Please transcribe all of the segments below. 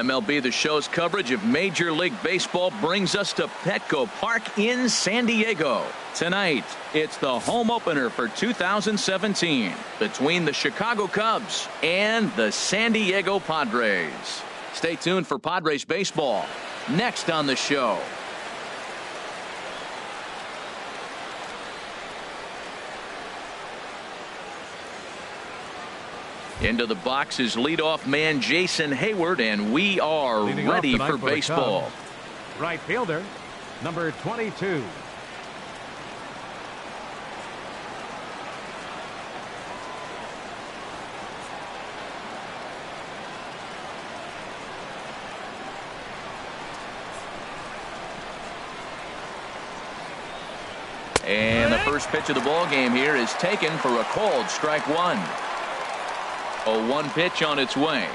MLB The Show's coverage of Major League Baseball brings us to Petco Park in San Diego. Tonight, it's the home opener for 2017 between the Chicago Cubs and the San Diego Padres. Stay tuned for Padres baseball next on the show. Into the box is leadoff man Jason Hayward, and we are ready for baseball. Right fielder, number 22. And the first pitch of the ball game here is taken for a called strike one. A 1 pitch on its way.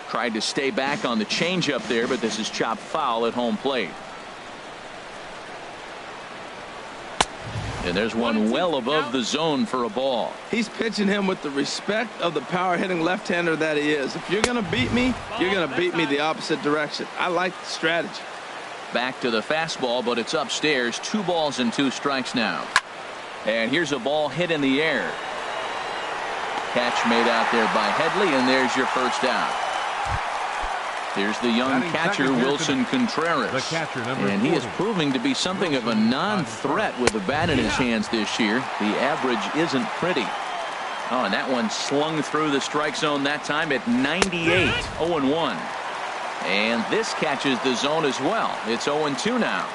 Tried to stay back on the changeup there, but this is chopped foul at home plate. And there's one well above the zone for a ball. He's pitching him with the respect of the power hitting left-hander that he is. If you're going to beat me, you're going to beat me the opposite direction. I like the strategy. Back to the fastball, but it's upstairs. 2 balls and 2 strikes now. And here's a ball hit in the air. Catch made out there by Headley, and there's your first out. Here's the young catcher, Wilson Contreras. And he is proving to be something of a non-threat with the bat in his hands this year. The average isn't pretty. Oh, and that one slung through the strike zone that time at 98, 0-1. And this catches the zone as well. It's 0-2 now.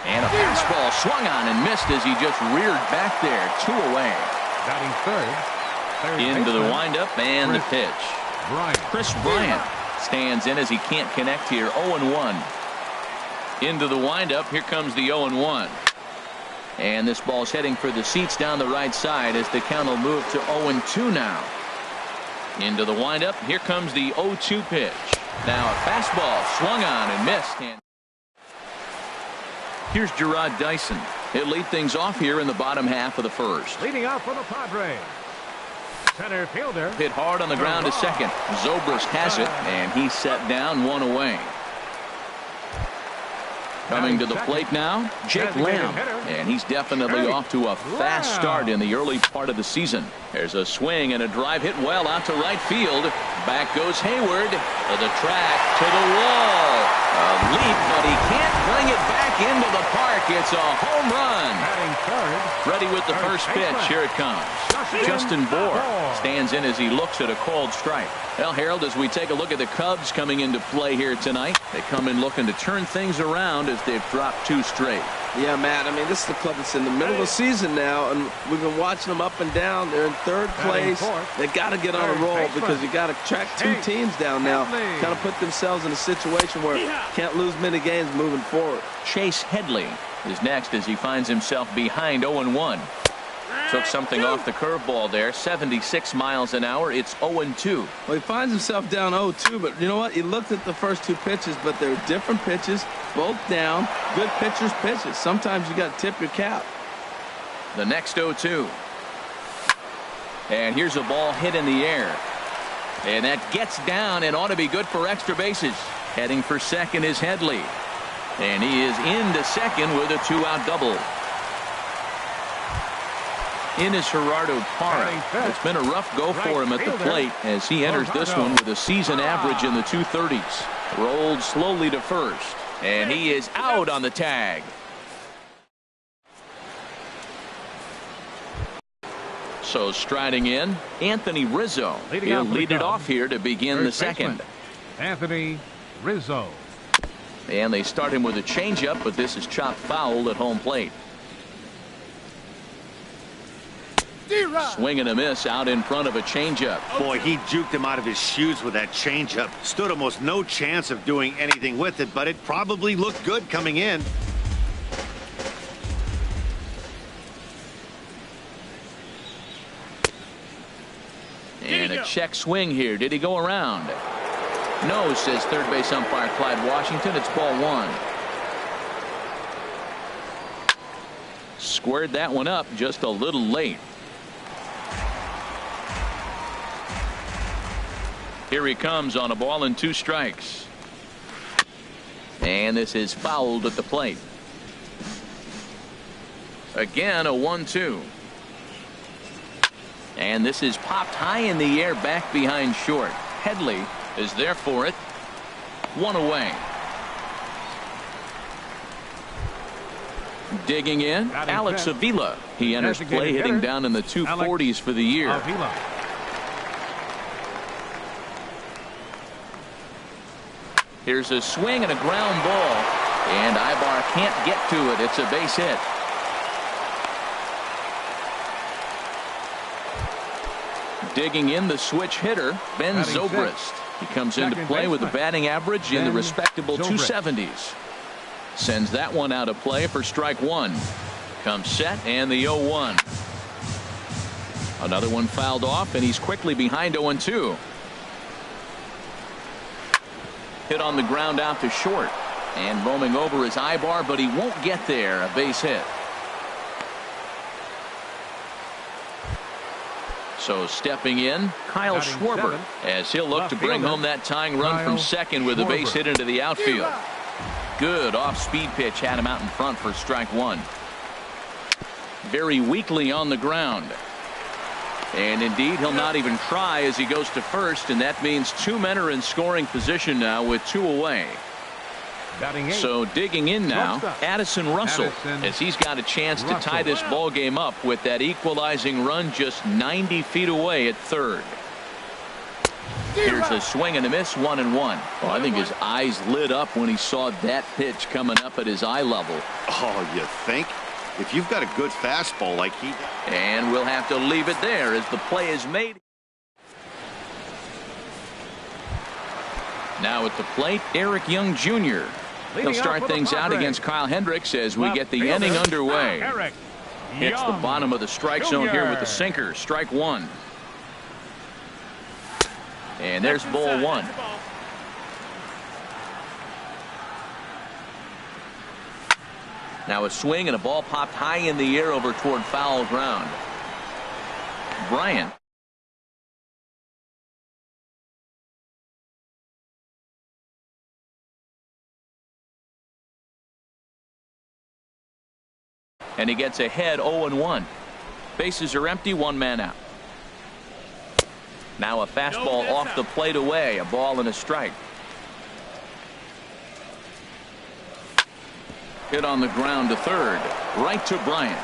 And a fastball swung on and missed as he just reared back there. 2 away. Batting third into the windup and the pitch. Chris Bryant stands in as he can't connect here. 0-1. Into the windup. Here comes the 0-1. And this ball's heading for the seats down the right side as the count will move to 0-2 now. Into the windup. Here comes the 0-2 pitch. Now a fastball swung on and missed. And here's Gerard Dyson. He'll lead things off here in the bottom half of the first. Leading off for the Padres, center fielder. Hit hard on the ground to second. Zobrist has it, and he's set down 1 away. Coming to the plate now, Jake Lamb, and he's definitely off to a fast start in the early part of the season. There's a swing and a drive hit well out to right field. Back goes Hayward to the track, to the wall. A leap, but he can't bring it back into the park. It's a home run. Ready with the first pitch. Here it comes. Justin Bour stands in as he looks at a called strike. Well, Harold, as we take a look at the Cubs coming into play here tonight, they come in looking to turn things around as they've dropped 2 straight. Yeah, Matt, I mean, this is the club that's in the middle of the season now, and we've been watching them up and down. They're in 3rd place. They got to get on a roll because you got to track 2 teams down now. Kind of put themselves in a situation where can't lose many games moving forward. Chase Headley is next as he finds himself behind 0-1. Took something off the curveball there. 76 miles an hour. It's 0-2. Well, he finds himself down 0-2, but you know what? He looked at the first 2 pitches, but they're different pitches, both down. Good pitchers' pitches. Sometimes you got to tip your cap. The next 0-2. And here's a ball hit in the air. And that gets down and ought to be good for extra bases. Heading for second is Headley. And he is into second with a 2-out double. In is Gerardo Parra. It's been a rough go for him at the plate as he enters this one with a season average in the 230s. Rolled slowly to first, and he is out on the tag. So striding in, Anthony Rizzo. He'll lead it off here to begin the second. Anthony Rizzo. And they start him with a changeup, but this is chopped foul at home plate. Swing and a miss out in front of a changeup. Boy, he juked him out of his shoes with that changeup. Stood almost no chance of doing anything with it, but it probably looked good coming in. And a check swing here. Did he go around? No, says third base umpire Clyde Washington. It's ball 1. Squared that one up just a little late. Here he comes on a ball and 2 strikes. And this is fouled at the plate. Again, a 1-2. And this is popped high in the air back behind short. Headley is there for it. 1 away. Digging in, Alex Avila. He enters play hitting down in the 240s for the year. Avila. Here's a swing and a ground ball. And Ibar can't get to it. It's a base hit. Digging in, the switch hitter, Ben Zobrist. He comes into play with a batting average in the respectable 270s. Sends that one out of play for strike 1. Comes set and the 0-1. Another one fouled off, and he's quickly behind 0-2. Hit on the ground out to short. And roaming over is Ibar, but he won't get there. A base hit. So stepping in, Kyle Schwarber, as he'll look to bring home that tying run from second with a base hit into the outfield. Good off-speed pitch had him out in front for strike 1. Very weakly on the ground. And indeed, he'll not even try as he goes to first, and that means 2 men are in scoring position now with 2 away. So digging in now, Addison Russell, as he's got a chance to tie this ball game up with that equalizing run just 90 feet away at third. Here's a swing and a miss, 1-1. Well, I think his eyes lit up when he saw that pitch coming up at his eye level. Oh, you think? If you've got a good fastball like he does. And we'll have to leave it there as the play is made. Now at the plate, Eric Young Jr. He'll start things out against Kyle Hendricks as we get the inning underway. Hits the bottom of the strike zone here with the sinker. Strike 1. And there's ball 1. Now a swing and a ball popped high in the air over toward foul ground. Bryant. And he gets ahead 0-1. Bases are empty, 1 man out. Now a fastball off the plate away, a ball and a strike. Hit on the ground to third, right to Bryant.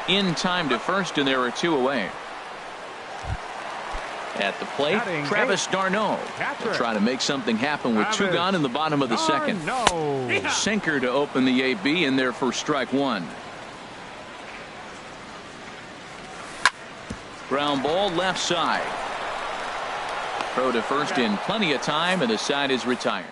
In time to first, and there are 2 away. At the plate, Travis d'Arnaud will try to make something happen with 2 gone in the bottom of the second. Sinker to open the AB, in there for strike 1. Ground ball left side. Throw to first in plenty of time, and the side is retired.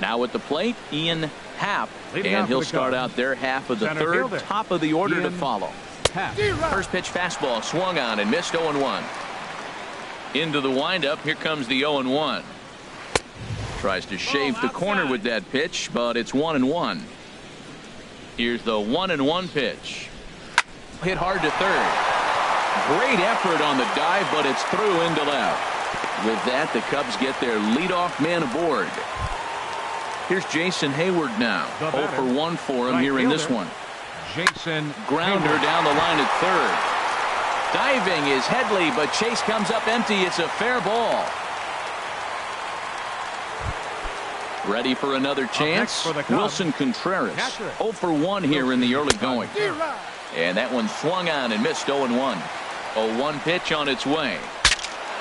Now at the plate, Ian Happ, and he'll start out their half of the third, top of the order to follow. First pitch fastball swung on and missed 0-1. Into the windup, here comes the 0-1. Tries to shave the corner with that pitch, but it's 1-1. Here's the 1-1 pitch. Hit hard to third. Great effort on the dive, but it's through into left. With that, the Cubs get their leadoff man aboard. Here's Jason Hayward now. 0 for 1 for him here in this one. Jason Grounder down the line at third. Diving is Headley, but Chase comes up empty. It's a fair ball. Ready for another chance. Wilson Contreras. 0 for 1 here in the early going. And that one swung on and missed 0-1. 0-1 pitch on its way.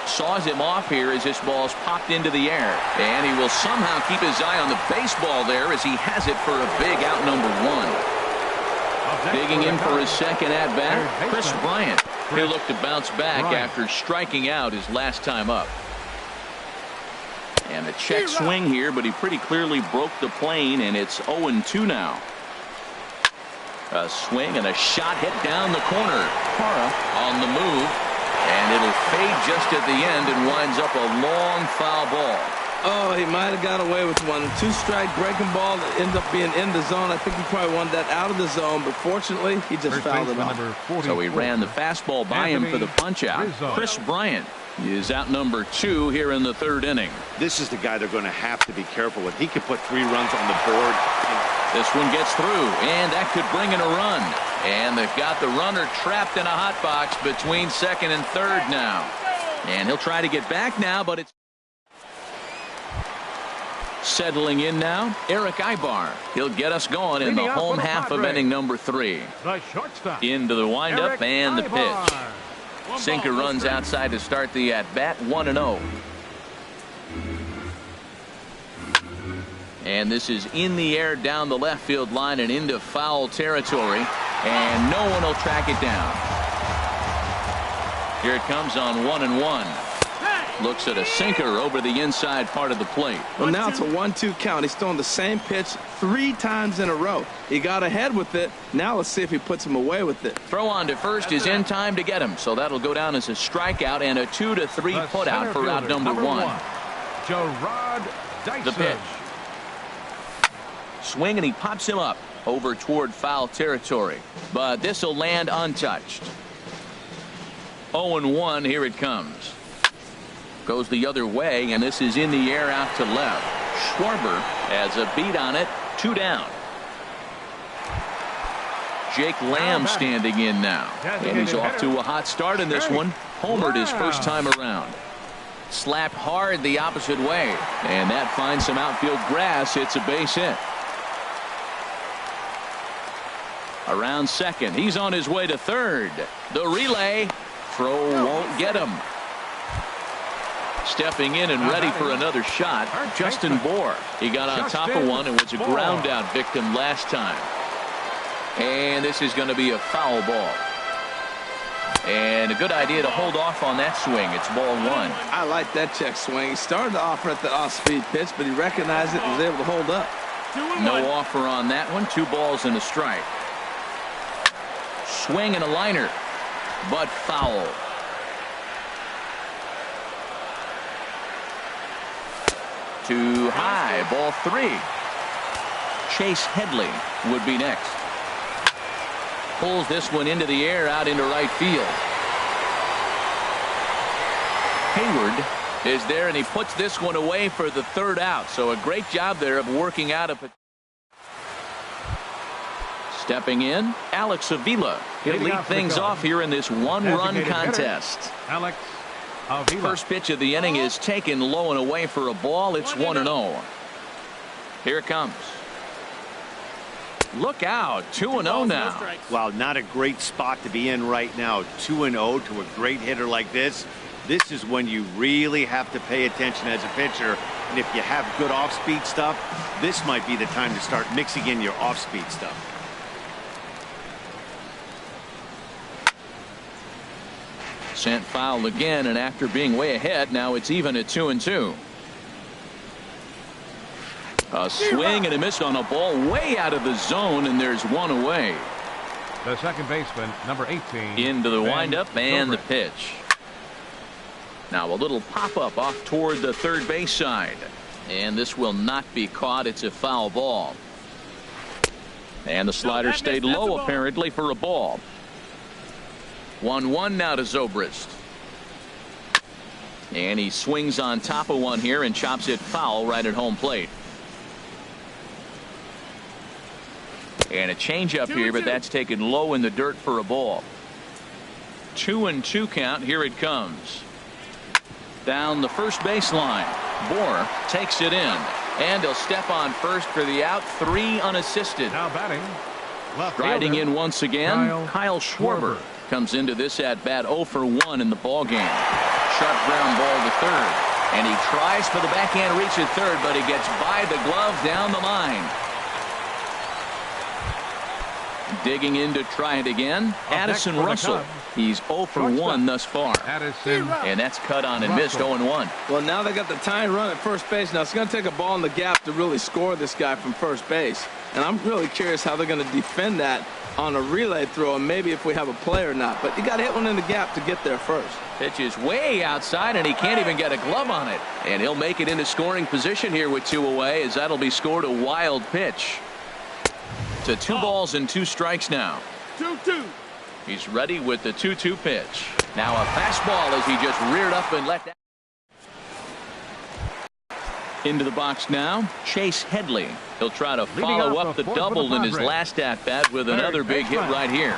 Saws him off here as this ball's popped into the air. And he will somehow keep his eye on the baseball there as he has it for a big out number 1. Digging in for his second at-bat, Chris Bryant. He'll look to bounce back after striking out his last time up. And a check swing here, but he pretty clearly broke the plane, and it's 0-2 now. A swing and a shot hit down the corner. Parra on the move, and it'll fade just at the end and winds up a long foul ball. Oh, he might have got away with one. Two-strike breaking ball that ended up being in the zone. I think he probably wanted that out of the zone, but fortunately, he just fouled it off. So he ran the fastball by him for the punch-out. Chris Bryant is out number 2 here in the 3rd inning. This is the guy they're going to have to be careful with. He could put 3 runs on the board. This one gets through, and that could bring in a run. And they've got the runner trapped in a hot box between 2nd and 3rd now. And he'll try to get back now, but it's settling in now. Eric Ibar. He'll get us going in the home half of inning number 3. The shortstop. Into the windup and the pitch. Sinker runs outside to start the at-bat, 1-0. And this is in the air down the left field line and into foul territory. And no one will track it down. Here it comes on 1-1. Looks at a sinker over the inside part of the plate. Well, now it's a 1-2 count. He's throwing the same pitch 3 times in a row. He got ahead with it. Now let's see if he puts him away with it. Throw on to first is in time to get him. So that'll go down as a strikeout and a 2-3 put out for out number 1. Joehl98. The pitch. Swing and he pops him up over toward foul territory. But this will land untouched. 0-1. Here it comes. Goes the other way, and this is in the air out to left. Schwarber has a beat on it. 2 down. Jake Lamb standing in now. And he's off to a hot start in this one. Homered his first time around. Slapped hard the opposite way. And that finds some outfield grass. It's a base hit. Around second. He's on his way to third. The relay. Throw won't get him. Stepping in and ready for another shot, Justin Bohr. He got on top of one and was a ground out victim last time. And this is going to be a foul ball. And a good idea to hold off on that swing. It's ball 1. I like that check swing. He started to offer at the off-speed pitch, but he recognized it and was able to hold up. No offer on that one. 2 balls and a strike. Swing and a liner, but foul. Too high. Ball 3. Chase Headley would be next. Pulls this one into the air out into right field. Hayward is there, and he puts this one away for the 3rd out. So a great job there of working out a. Stepping in, Alex Avila. He'll lead things off here in this 1-run contest. Alex Avila. First pitch of the inning is taken low and away for a ball. It's 1-0. Here it comes. Look out. 2-0 now. Well, not a great spot to be in right now. 2-0 to a great hitter like this. This is when you really have to pay attention as a pitcher. And if you have good off-speed stuff, this might be the time to start mixing in your off-speed stuff. Sent foul again, and after being way ahead, now it's even at 2-2. A swing and a miss on a ball way out of the zone, and there's one away. The second baseman, number 18. Into the windup and the pitch. Now a little pop-up off toward the third base side. And this will not be caught. It's a foul ball. And the slider stayed low apparently for a ball. 1-1 now to Zobrist. And he swings on top of one here and chops it foul right at home plate. And a changeup here, but that's taken low in the dirt for a ball. 2-2 count. Here it comes. Down the first baseline. Bohr takes it in. And he'll step on first for the out. 3 unassisted. Now batting. Riding in once again, Kyle Schwarber comes into this at bat 0 for 1 in the ball game. Sharp ground ball to third, and he tries for the backhand reach at third, but he gets by the glove down the line. Digging in to try it again. Addison Russell. He's 0 for 1 thus far. And that's cut on and missed 0-1. Well, now they got the tying run at first base. Now it's going to take a ball in the gap to really score this guy from first base. And I'm really curious how they're going to defend that on a relay throw, and maybe if we have a play or not. But you got to hit one in the gap to get there first. Pitch is way outside, and he can't even get a glove on it. And he'll make it into scoring position here with 2 away, as that'll be scored a wild pitch. To 2 balls and 2 strikes now. 2-2. He's ready with the 2-2 pitch. Now a fastball as he just reared up and let that. Into the box now, Chase Headley. He'll try to follow up the double in his last at-bat with another big hit right here.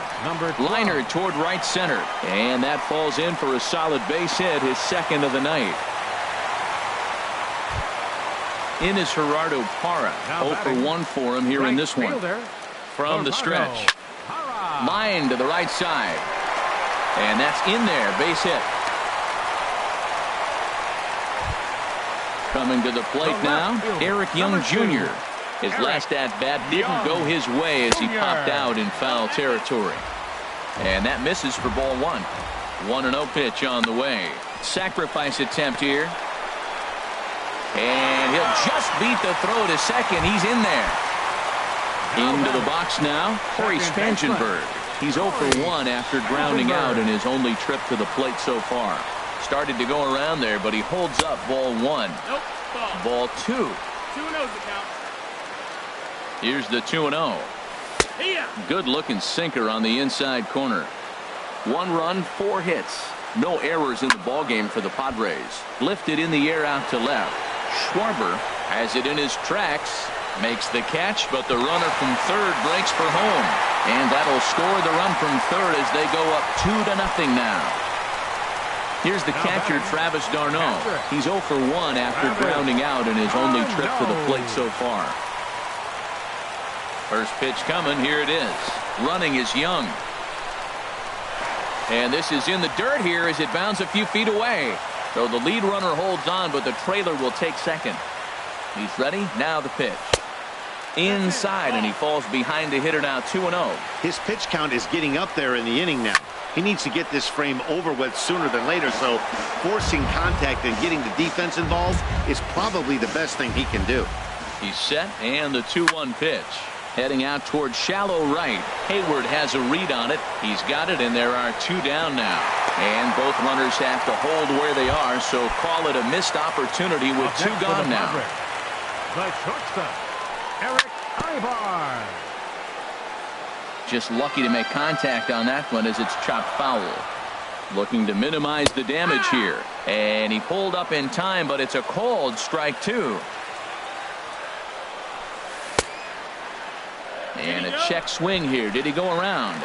Liner toward right center. And that falls in for a solid base hit, his second of the night. In is Gerardo Parra. 0 for 1 for him here in this one. From the stretch. Line to the right side. And that's in there. Base hit. Coming to the plate now, Eric Young Jr. His last at-bat didn't go his way as he popped out in foul territory. And that misses for ball 1. 1-0 pitch on the way. Sacrifice attempt here. And he'll just beat the throw to second. He's in there. Into the box now, Corey Spangenberg. He's 0 for 1 after grounding out in his only trip to the plate so far. Started to go around there, but he holds up ball 1. Nope, ball 2. 2-0's the count. Here's the 2-0. Good looking sinker on the inside corner. 1 run, 4 hits. No errors in the ballgame for the Padres. Lifted in the air out to left. Schwarber has it in his tracks. Makes the catch, but the runner from third breaks for home. And that'll score the run from third as they go up 2-0 now. Here's the catcher, Travis d'Arnaud. He's 0 for 1 after grounding out in his only trip to the plate so far. First pitch coming. Here it is. Running is Young. And this is in the dirt here as it bounds a few feet away. So the lead runner holds on, but the trailer will take second. He's ready. Now the pitch. Inside, and he falls behind the hitter now. 2-0. His pitch count is getting up there in the inning now. He needs to get this frame over with sooner than later, so forcing contact and getting the defense involved is probably the best thing he can do. He's set, and the 2-1 pitch. Heading out towards shallow right. Hayward has a read on it. He's got it, and there are 2 down now. And both runners have to hold where they are, so call it a missed opportunity with 2 gone now. The shortstop, Eric Ibar. Just lucky to make contact on that one as it's chopped foul. Looking to minimize the damage here. And he pulled up in time, but it's a called strike 2. And a check swing here. Did he go around?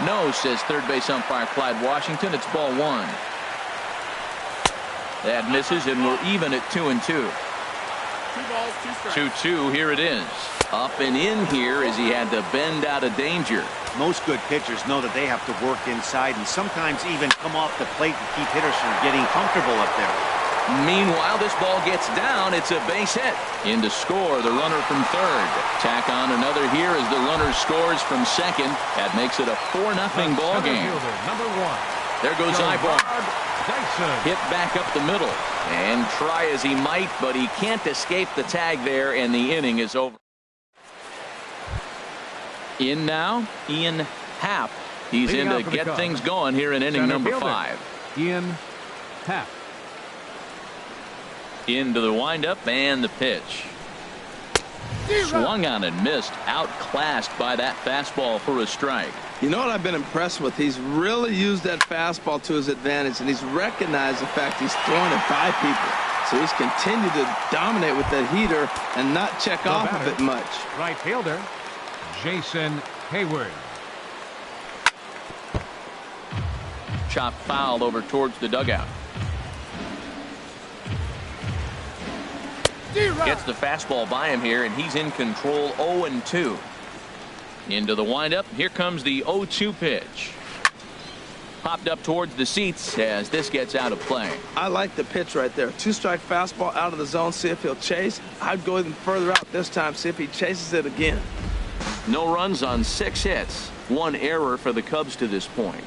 No, says third base umpire Clyde Washington. It's ball 1. That misses, and we're even at 2-2. 2 balls, 2 strikes. 2-2. Here it is. Up and in here as he had to bend out of danger. Most good pitchers know that they have to work inside and sometimes even come off the plate to keep hitters from getting comfortable up there. Meanwhile, this ball gets down. It's a base hit. In to score, the runner from third. Tack on another here as the runner scores from second. That makes it a 4-0 ball game. Number 1. There goes Ibar. Hit back up the middle. And try as he might, but he can't escape the tag there, and the inning is over. In now, Ian Happ. He's in to get things going here in inning number 5. Ian Happ. Into the windup and the pitch. Swung on and missed. Outclassed by that fastball for a strike. You know what I've been impressed with? He's really used that fastball to his advantage, and he's recognized the fact he's throwing it by people. So he's continued to dominate with that heater and not check off of it much. Right fielder, Jason Hayward. Chop foul over towards the dugout. Gets the fastball by him here, and he's in control. 0-2. Into the windup. Here comes the 0-2 pitch. Popped up towards the seats as this gets out of play. I like the pitch right there. 2-strike fastball out of the zone. See if he'll chase. I'd go even further out this time. See if he chases it again. No runs on 6 hits. 1 error for the Cubs to this point.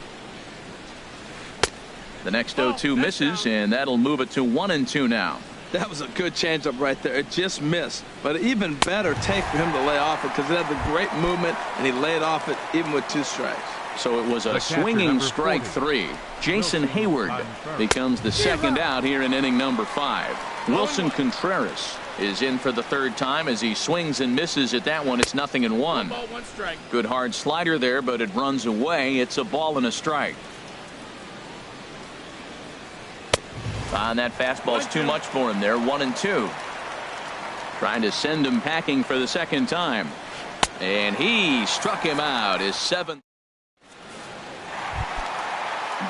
The next 0-2 misses, and that'll move it to 1-2 now. That was a good changeup right there. It just missed. But an even better take for him to lay off it because it had the great movement, and he laid off it even with 2 strikes. So it was a swinging strike 3. Jason Hayward becomes the second out here in inning number 5. Wilson Contreras is in for the 3rd time as he swings and misses at that one. It's 0-1. 1 ball, 1 strike. Good hard slider there, but it runs away. It's a ball and a strike. And that fastball's too much for him there. 1-2. Trying to send him packing for the 2nd time. And he struck him out. His 7th.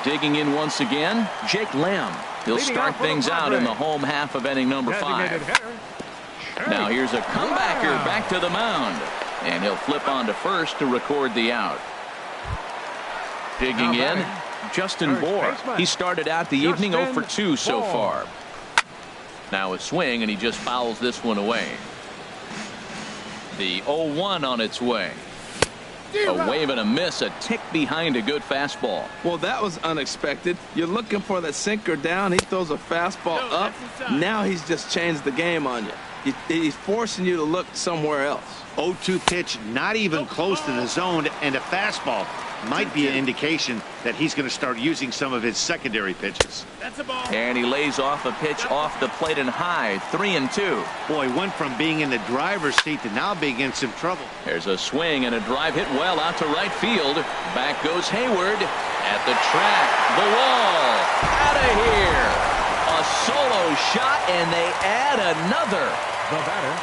Digging in once again, Jake Lamb. He'll start things out in the home half of inning number 5. Now here's a comebacker back to the mound. And he'll flip on to first to record the out. Digging in, Justin Bohr. He started out the evening 0 for 2 so far. Now a swing, and he just fouls this one away. The 0-1 on its way. A wave and a miss, a tick behind a good fastball. Well, that was unexpected. You're looking for that sinker down. He throws a fastball up. Now he's just changed the game on you. He's forcing you to look somewhere else. 0-2 pitch, not even close to the zone, and a fastball might be an indication that he's going to start using some of his secondary pitches. That's a ball. And he lays off a pitch off the plate and high. 3-2. Boy, went from being in the driver's seat to now being in some trouble. There's a swing and a drive hit well out to right field. Back goes Hayward at the track. The wall. Out of here. A solo shot, and they add another. The batter,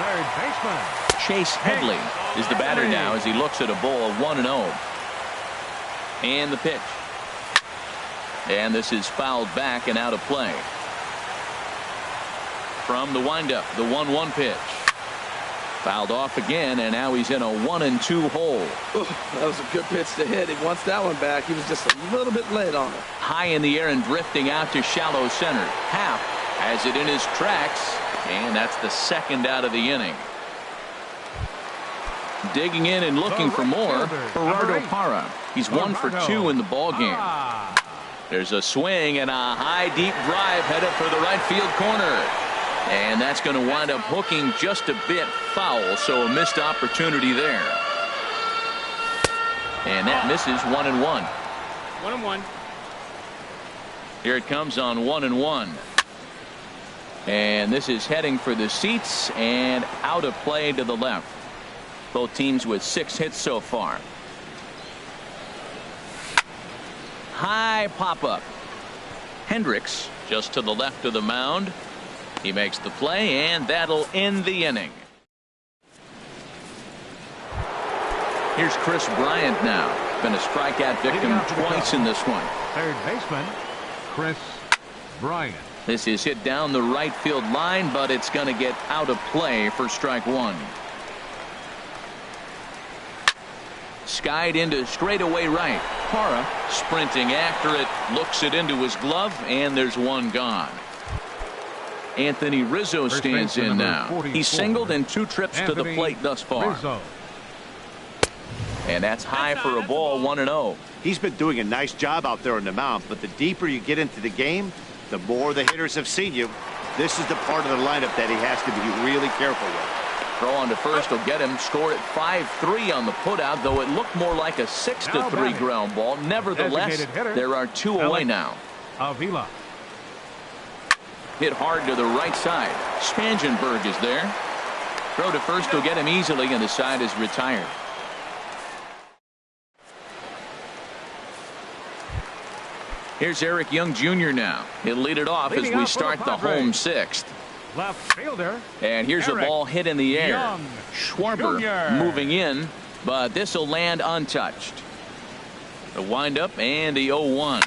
3rd baseman. Chase Headley is the batter now as he looks at a ball of 1-0. And the pitch. And this is fouled back and out of play. From the windup, the 1-1 pitch. Fouled off again, and now he's in a 1-2 hole. Ooh, that was a good pitch to hit. He wants that one back. He was just a little bit late on it. High in the air and drifting out to shallow center. Happ has it in his tracks, and that's the 2nd out of the inning. Digging in and looking for more, Gerardo Parra. He's 1 for 2 in the ball game. There's a swing and a high deep drive headed for the right field corner. And that's going to wind up hooking just a bit foul, so a missed opportunity there. And that misses. 1-1. 1-1. Here it comes on 1-1. And this is heading for the seats and out of play to the left. Both teams with 6 hits so far. High pop-up. Hendricks just to the left of the mound. He makes the play, and that'll end the inning. Here's Chris Bryant now. Been a strikeout victim twice in this one. 3rd baseman, Chris Bryant. This is hit down the right field line, but it's going to get out of play for strike 1. Skied into straightaway right. Parra sprinting after it, looks it into his glove, and there's one gone. Anthony Rizzo stands in now. He's singled in 2 trips to the plate thus far. And that's high for a ball. 1-0. He's been doing a nice job out there on the mound, but the deeper you get into the game, the more the hitters have seen you. This is the part of the lineup that he has to be really careful with. Throw on to first will get him. Scored at 5-3 on the putout, though it looked more like a 6-3 ground ball. Nevertheless, there are 2 away now. Avila. Hit hard to the right side. Spangenberg is there. Throw to first will get him easily, and the side is retired. Here's Eric Young Jr. now. He'll lead it off as we start the home 6th. Left fielder. And here's a ball hit in the air. Young Schwarber Jr. moving in, but this will land untouched. The windup and the 0-1.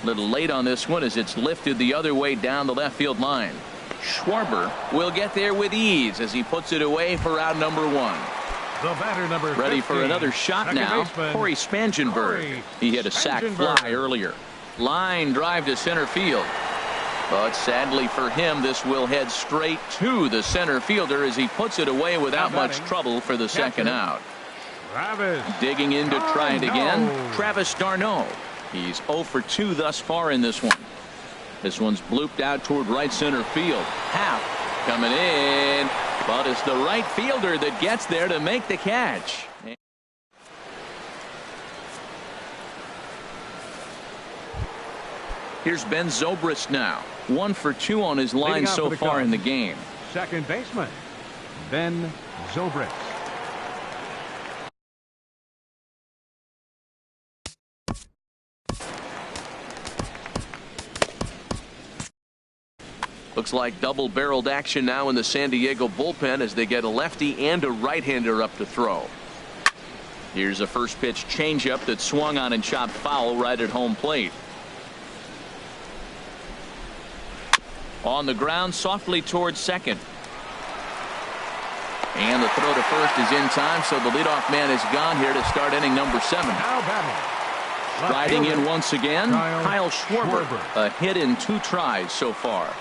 A little late on this one as it's lifted the other way down the left field line. Schwarber will get there with ease as he puts it away for out number 1. The batter number 15, ready for another shot now. baseman, Corey Spangenberg. He hit a sac fly earlier. Line drive to center field. But sadly for him, this will head straight to the center fielder as he puts it away without much trouble for the second out. Digging in to try it again, Travis d'Arnaud. He's 0 for 2 thus far in this one. This one's blooped out toward right center field. Happ coming in, but it's the right fielder that gets there to make the catch. Here's Ben Zobrist now. 1 for 2 on his line so far in the game. Second baseman, Ben Zobrist. Looks like double-barreled action now in the San Diego bullpen as they get a lefty and a right-hander up to throw. Here's a first pitch changeup that swung on and chopped foul right at home plate. On the ground softly towards second. And the throw to first is in time, so the leadoff man is gone here to start inning number 7. Riding in once again, Kyle Schwarber. A hit in 2 tries so far.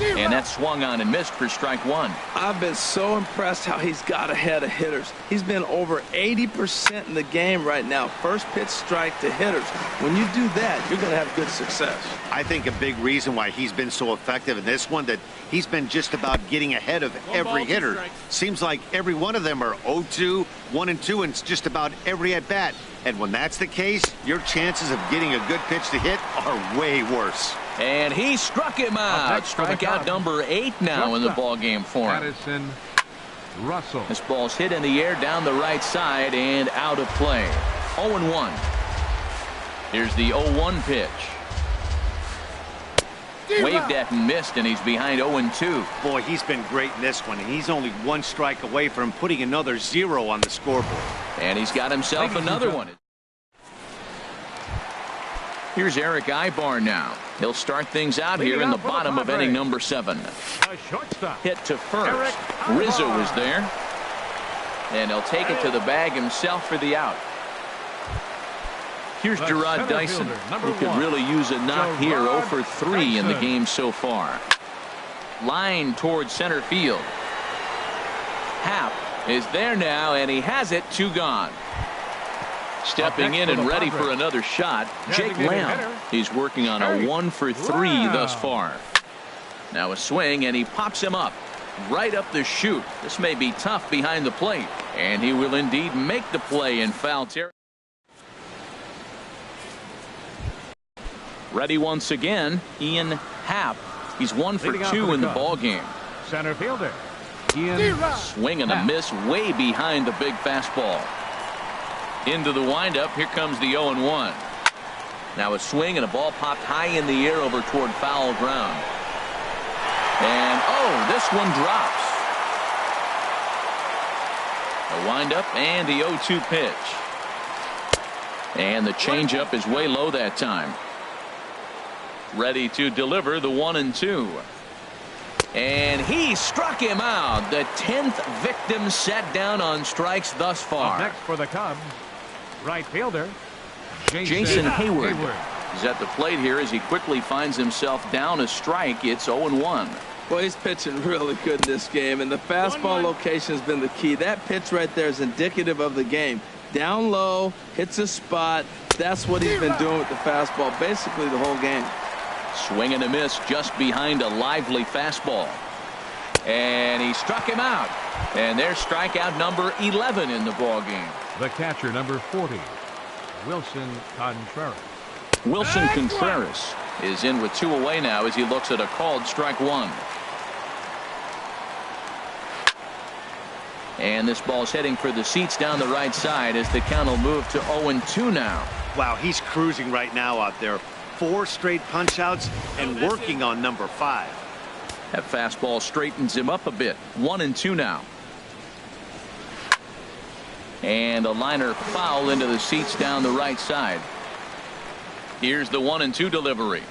And that swung on and missed for strike 1. I've been so impressed how he's got ahead of hitters. He's been over 80% in the game right now. First pitch strike to hitters. When you do that, you're going to have good success. I think a big reason why he's been so effective in this one, that he's been just about getting ahead of every hitter. Seems like every one of them are 0-2, 1-2, and it's just about every at-bat. And when that's the case, your chances of getting a good pitch to hit are way worse. And he struck him out. Strikeout number 8 now in the ball game for him. Addison Russell. This ball's hit in the air down the right side and out of play. 0-1. Here's the 0-1 pitch. Waved at and missed, and he's behind 0-2. Boy, he's been great in this one, and he's only 1 strike away from putting another 0 on the scoreboard. And he's got himself another one. Here's Eric Ibar now. He'll start things out here in the bottom of inning number 7. Hit to first. Rizzo is there. And he'll take it to the bag himself for the out. Here's Gerard Dyson. He could really use a knock here. 0 for 3 in the game so far. Line towards center field. Happ is there now, and he has it. 2 gone. Stepping in and ready for another shot, Jake Lamb. He's working on a 1 for 3 thus far. Now a swing, and he pops him up right up the chute. This may be tough behind the plate, and he will indeed make the play in foul territory. Ready once again, Ian Happ. He's 1 for 2 in the ball game. Center fielder Ian. Swing and a miss way behind the big fastball. Into the windup. Here comes the 0-1. Now a swing and a ball popped high in the air over toward foul ground. And this one drops. A windup and the 0-2 pitch. And the changeup is way low that time. Ready to deliver the 1-2. And he struck him out. The 10th victim set down on strikes thus far. Up next for the Cubs, right fielder Jason Hayward is at the plate here as he quickly finds himself down a strike. It's 0-1. Well, he's pitching really good in this game, and the fastball location has been the key. That pitch right there is indicative of the game. Down low, hits a spot. That's what he's been doing with the fastball basically the whole game. Swing and a miss just behind a lively fastball. And he struck him out. And there's strikeout number 11 in the ball game. The catcher, number 40, Wilson Contreras. Wilson Contreras is in with 2 away now as he looks at a called strike 1. And this ball's heading for the seats down the right side as the count will move to 0-2 now. Wow, he's cruising right now out there. 4 straight punch outs and working on number 5. That fastball straightens him up a bit. 1-2 now. And a liner foul into the seats down the right side. Here's the 1-2 delivery.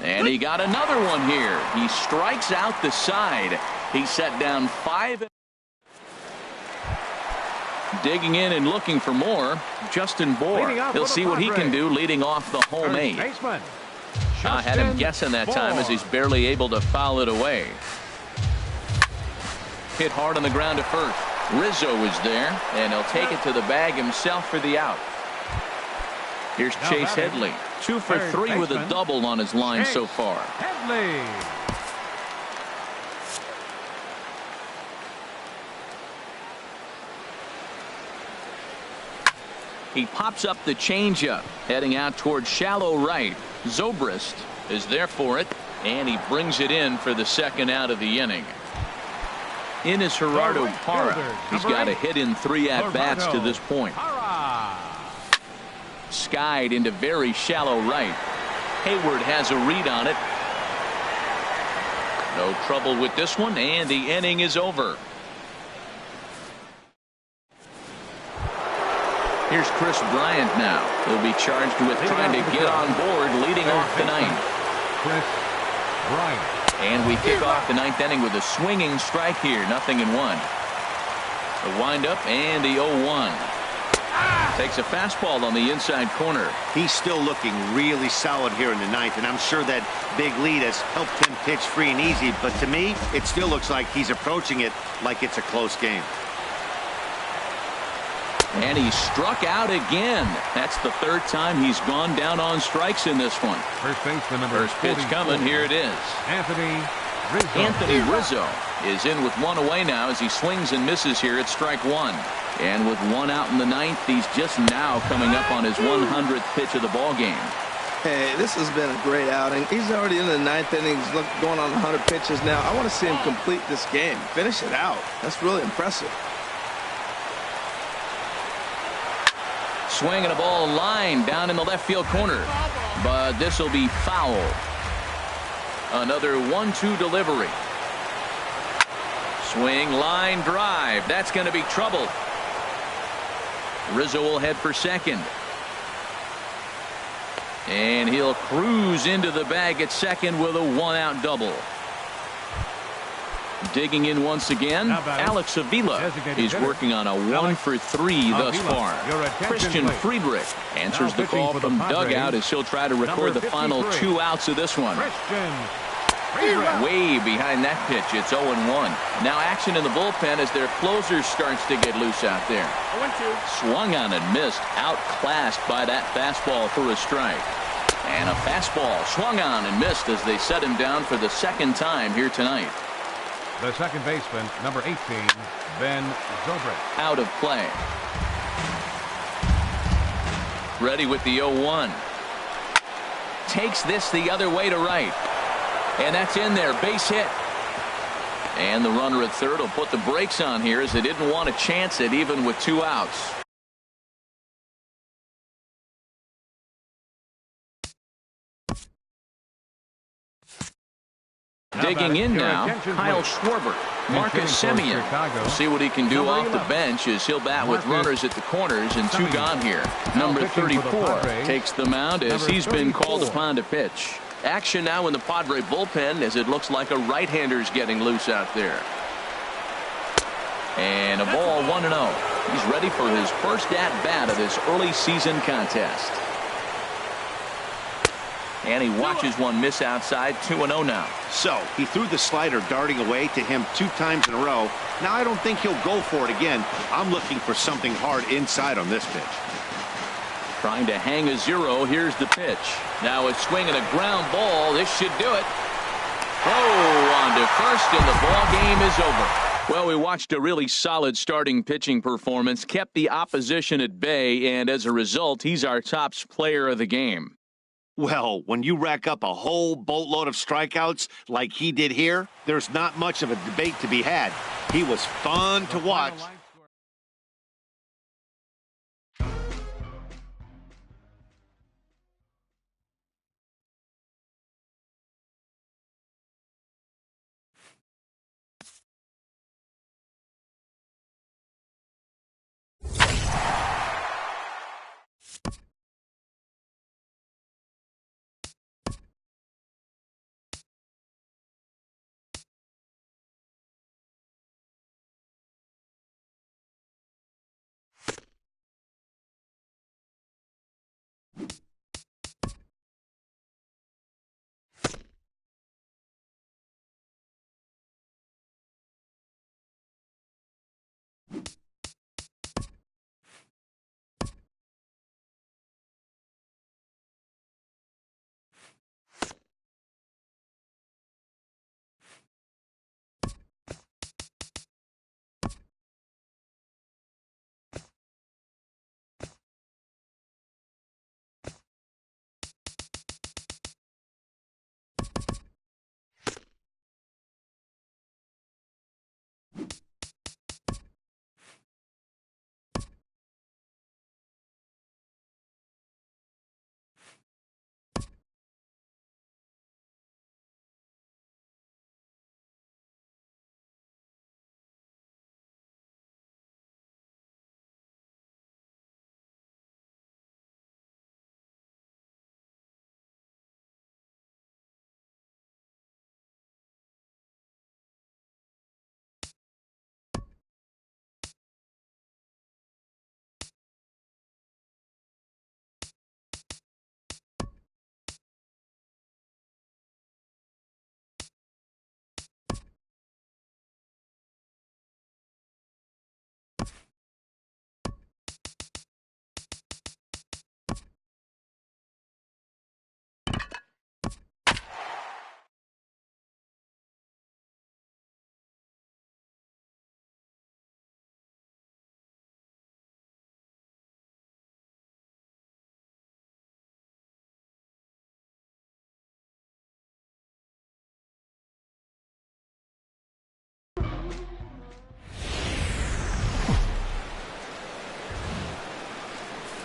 And he got another one here. He strikes out the side. He set down 5. Digging in and looking for more, Justin Bohr. He'll see what he can do leading off the home 8. I had him guessing that time as he's barely able to foul it away. Hit hard on the ground at first. Rizzo is there, and he'll take it to the bag himself for the out. Here's Chase Headley. 2 for 3 with a double on his line so far. Headley. He pops up the changeup, heading out towards shallow right. Zobrist is there for it, and he brings it in for the second out of the inning. In is Gerardo Parra. He's got a hit in 3 at-bats to this point. Skied into very shallow right. Hayward has a read on it. No trouble with this one, and the inning is over. Here's Chris Bryant now. He'll be charged with trying to get on board leading off the ninth. Chris Bryant. And we kick off the ninth inning with a swinging strike here. 0-1. The windup and the 0-1. Takes a fastball on the inside corner. He's still looking really solid here in the ninth, and I'm sure that big lead has helped him pitch free and easy. But to me, it still looks like he's approaching it like it's a close game. And he struck out again. That's the 3rd time he's gone down on strikes in this one. First baseman number First pitch 44. coming. Here it is. Anthony Rizzo. Anthony Rizzo is in with 1 away now as he swings and misses here at strike 1. And with 1 out in the ninth, he's just now coming up on his 100th pitch of the ball game. Hey, this has been a great outing. He's already in the ninth inning. He's going on 100 pitches now. I want to see him complete this game. Finish it out. That's really impressive. Swing and a ball line down in the left field corner. But this will be foul. Another 1-2 delivery. Swing, line, drive. That's going to be trouble. Rizzo will head for second. And he'll cruise into the bag at second with a 1-out double. Digging in once again, Alex Avila is working on a 1 for 3 thus far. Christian Friedrich answers the call from dugout as he'll try to record the final 2 outs of this one. Way behind that pitch. It's 0-1. Now action in the bullpen as their closer starts to get loose out there. 0-2. Swung on and missed. Outclassed by that fastball for a strike. And a fastball swung on and missed as they set him down for the 2nd time here tonight. The second baseman, number 18, Ben Zobrist. Out of play. Ready with the 0-1. Takes this the other way to right. And that's in there. Base hit. And the runner at third will put the brakes on here as they didn't want to chance it even with 2 outs. Digging in now, Kyle Schwarber. Marcus Semien. We'll see what he can do off the bench as he'll bat with runners at the corners and 2 gone here. Number 34 takes the mound as he's been called upon to pitch. Action now in the Padre bullpen as it looks like a right-hander's getting loose out there. And a ball 1-0. He's ready for his first at-bat of this early season contest. And he watches one miss outside. 2-0 now. So he threw the slider darting away to him 2 times in a row. Now I don't think he'll go for it again. I'm looking for something hard inside on this pitch. Trying to hang a 0. Here's the pitch. Now a swing and a ground ball. This should do it. Oh, on to first, and the ball game is over. Well, we watched a really solid starting pitching performance, kept the opposition at bay, and as a result, he's our top player of the game. Well, when you rack up a whole boatload of strikeouts like he did here, there's not much of a debate to be had. He was fun to watch.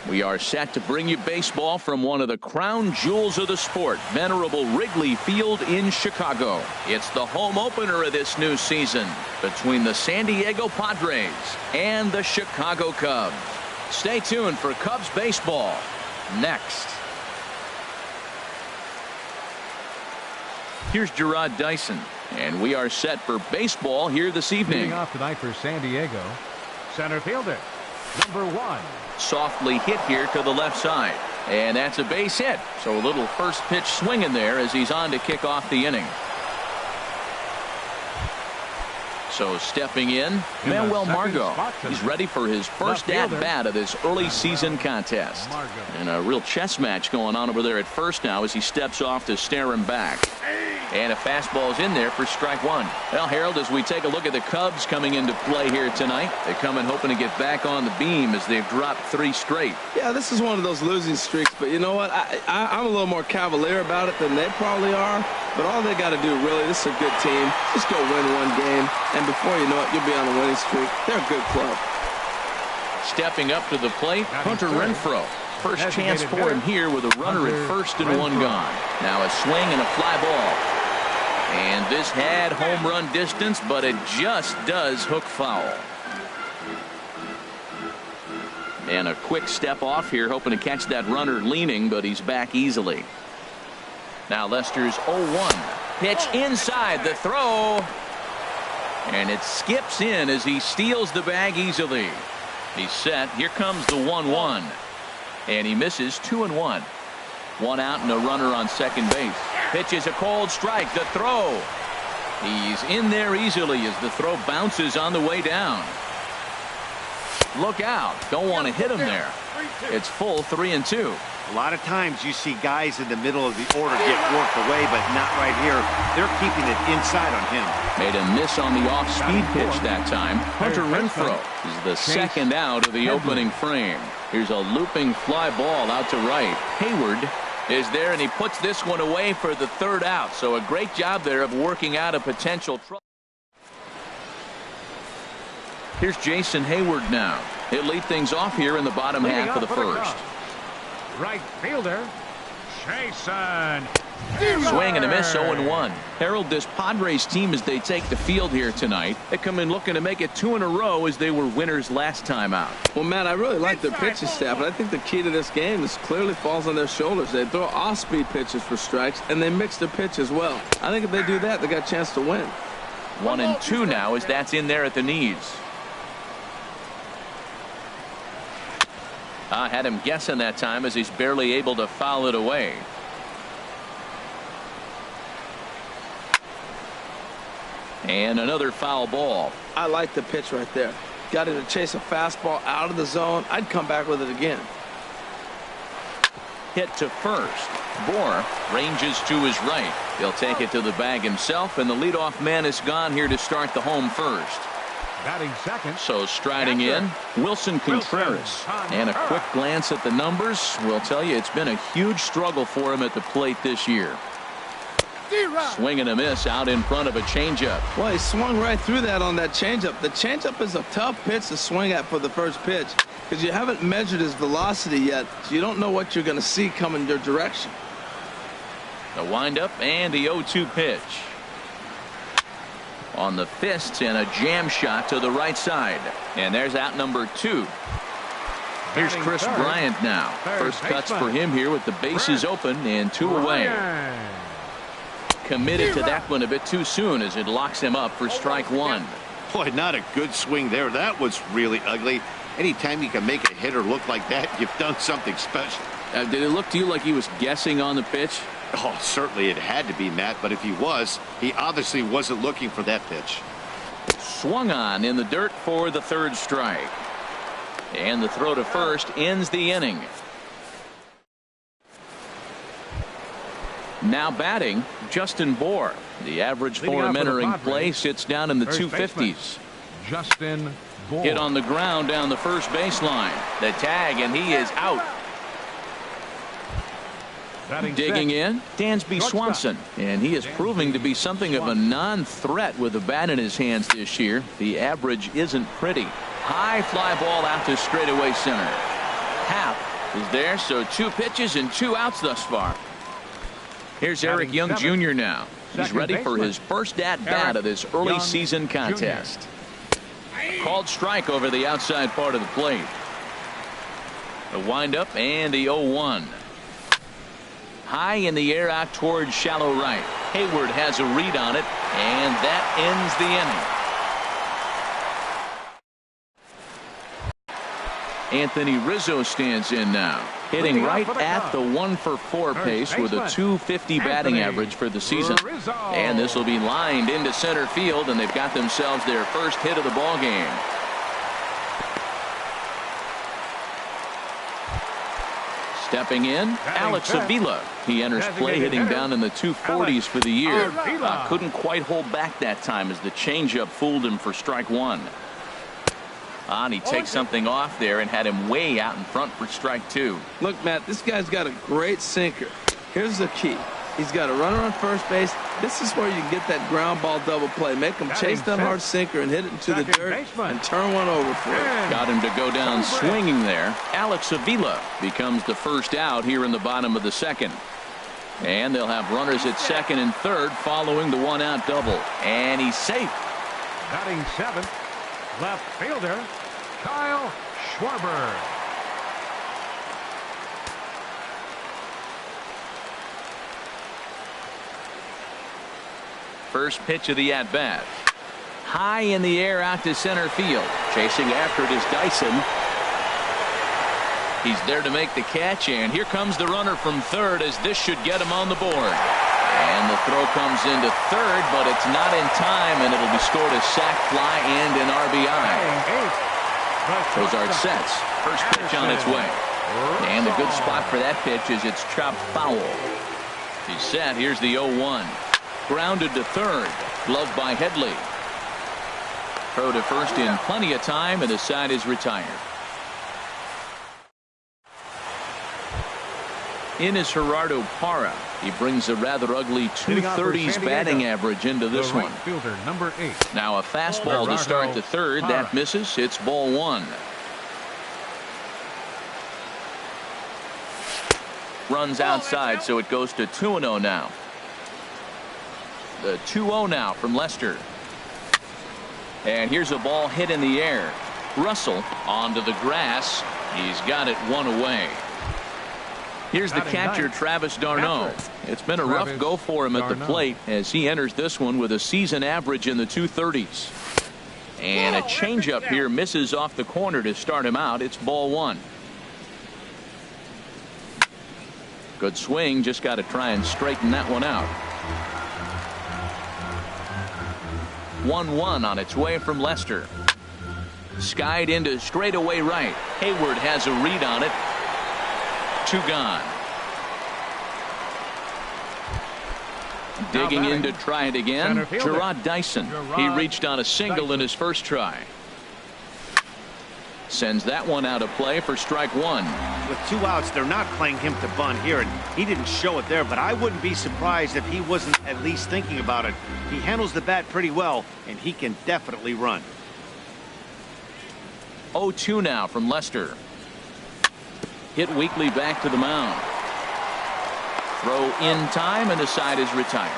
We are set to bring you baseball from one of the crown jewels of the sport, venerable Wrigley Field in Chicago. It's the home opener of this new season between the San Diego Padres and the Chicago Cubs. Stay tuned for Cubs baseball next. Here's Gerard Dyson, and we are set for baseball here this evening. Leading off tonight for San Diego, center fielder, number 1. Softly hit here to the left side, and that's a base hit. So a little first pitch swing in there as he's on to kick off the inning. So stepping in, Manuel Margot. He's ready for his first at-bat of this early season contest. And a real chess match going on over there at first now as he steps off to stare him back. And a fastball's in there for strike 1. Well, Harold, as we take a look at the Cubs coming into play here tonight, they come in hoping to get back on the beam as they've dropped 3 straight. Yeah, this is one of those losing streaks, but you know what? I'm a little more cavalier about it than they probably are. But all they got to do, really, this is a good team. Just go win one game, and before you know it, you'll be on a winning streak. They're a good club. Stepping up to the plate, Hunter Renfroe. First chance for him here with a runner at first and 1 gone. Now a swing and a fly ball. And this had home run distance, but it just does hook foul. And a quick step off here, hoping to catch that runner leaning, but he's back easily. Now Lester's 0-1. Pitch inside, the throw. And it skips in as he steals the bag easily. He's set. Here comes the 1-1. And he misses 2-1. 1 out and a runner on second base. Pitch is a cold strike. The throw. He's in there easily as the throw bounces on the way down. Look out. Don't want to hit him there. It's full 3-2. A lot of times you see guys in the middle of the order get worked away, but not right here. They're keeping it inside on him. Made a miss on the off-speed pitch that time. Hunter Renfroe is the second out of the opening frame. Here's a looping fly ball out to right. Hayward is there, and he puts this one away for the 3rd out. So a great job there of working out a potential trouble. Here's Jason Hayward now. He'll lead things off here in the bottom half of the first. Right fielder, Jason. Swing and a miss, 0-1. Harold, this Padres team, as they take the field here tonight, they come in looking to make it 2 in a row as they were winners last time out. Well, Matt, I really like their pitching staff, and I think the key to this game is clearly falls on their shoulders. They throw off-speed pitches for strikes, and they mix their pitch as well. I think if they do that, they got a chance to win. 1-2 now as that's in there at the knees. I had him guessing that time as he's barely able to foul it away. And another foul ball. I like the pitch right there. Got it to chase a fastball out of the zone. I'd come back with it again. Hit to first. Bohr ranges to his right. He'll take it to the bag himself, and the leadoff man is gone here to start the home first. Batting second. So striding in, Wilson Contreras. And a quick glance at the numbers will tell you it's been a huge struggle for him at the plate this year. Swing and a miss out in front of a changeup. Well, he swung right through that on that changeup. The changeup is a tough pitch to swing at for the first pitch because you haven't measured his velocity yet, so you don't know what you're going to see coming your direction. The windup and the 0-2 pitch. On the fists and a jam shot to the right side. And there's out number 2. Here's Chris Bryant now. First cuts for him here with the bases open and 2 away. Committed to that one a bit too soon as it locks him up for strike 1. Boy, not a good swing there. That was really ugly. Anytime you can make a hitter look like that, you've done something special. Did it look to you like he was guessing on the pitch? Oh, certainly it had to be, Matt, but if he was, he obviously wasn't looking for that pitch. Swung on in the dirt for the 3rd strike. And the throw to first ends the inning. Now batting, Justin Bohr. The average for him entering play sits down in the 250s. Justin Bohr. Hit on the ground down the first baseline. The tag, and he is out. Digging in, Dansby Swanson, and he is proving to be something of a non-threat with a bat in his hands this year. The average isn't pretty. High fly ball out to straightaway center. Happ is there, so 2 pitches and 2 outs thus far. Here's Eric Young Jr. now. He's ready for his first at-bat of this early season contest. Called strike over the outside part of the plate. The windup and the 0-1. High in the air out towards shallow right. Hayward has a read on it, and that ends the inning. Anthony Rizzo stands in now, hitting right at the 1-for-4 pace with a .250 batting average for the season. And this will be lined into center field, and they've got themselves their first hit of the ball game. Stepping in, Alex Avila. He enters play hitting down in the 240s for the year. Couldn't quite hold back that time as the changeup fooled him for strike 1. And he takes something off there and had him way out in front for strike 2. Look, Matt, this guy's got a great sinker. Here's the key. He's got a runner on first base. This is where you get that ground ball double play. Make him chase that hard sinker and hit it into the dirt and turn one over for it. Got him to go down swinging there. Alex Avila becomes the first out here in the bottom of the second. And they'll have runners at second and third following the 1-out double. And he's safe. Batting 7th, left fielder, Kyle Schwarber. First pitch of the at-bat. High in the air out to center field. Chasing after it is Dyson. He's there to make the catch, and here comes the runner from third as this should get him on the board. And the throw comes into third, but it's not in time, and it'll be scored a sac fly and an RBI. Cozart sets. First pitch on its way. And the good spot for that pitch is it's chopped foul. He's set. Here's the 0-1. Grounded to third. Gloved by Headley. Throw to first in plenty of time, and the side is retired. In is Gerardo Parra. He brings a rather ugly 230s batting average into this one. Fielder, number 8. Now a fastball to start the third. That misses. It's ball 1. Runs outside, so it goes to 2-0 now. The 2-0 now from Lester. And here's a ball hit in the air. Russell onto the grass. He's got it 1 away. Here's the catcher, Travis d'Arnaud. It's been a rough go for him at the plate as he enters this one with a season average in the 230s. And a changeup here misses off the corner to start him out. It's ball 1. Good swing. Just got to try and straighten that one out. 1-1 on its way from Lester. Skied into straightaway right. Hayward has a read on it. 2 gone. Digging in to try it again. Gerard Dyson. He reached on a single in his first try. Sends that one out of play for strike 1. With 2 outs, they're not playing him to bunt here, and he didn't show it there, but I wouldn't be surprised if he wasn't at least thinking about it. He handles the bat pretty well, and he can definitely run. 0-2 now from Lester. Hit weakly back to the mound. Throw in time, and the side is retired.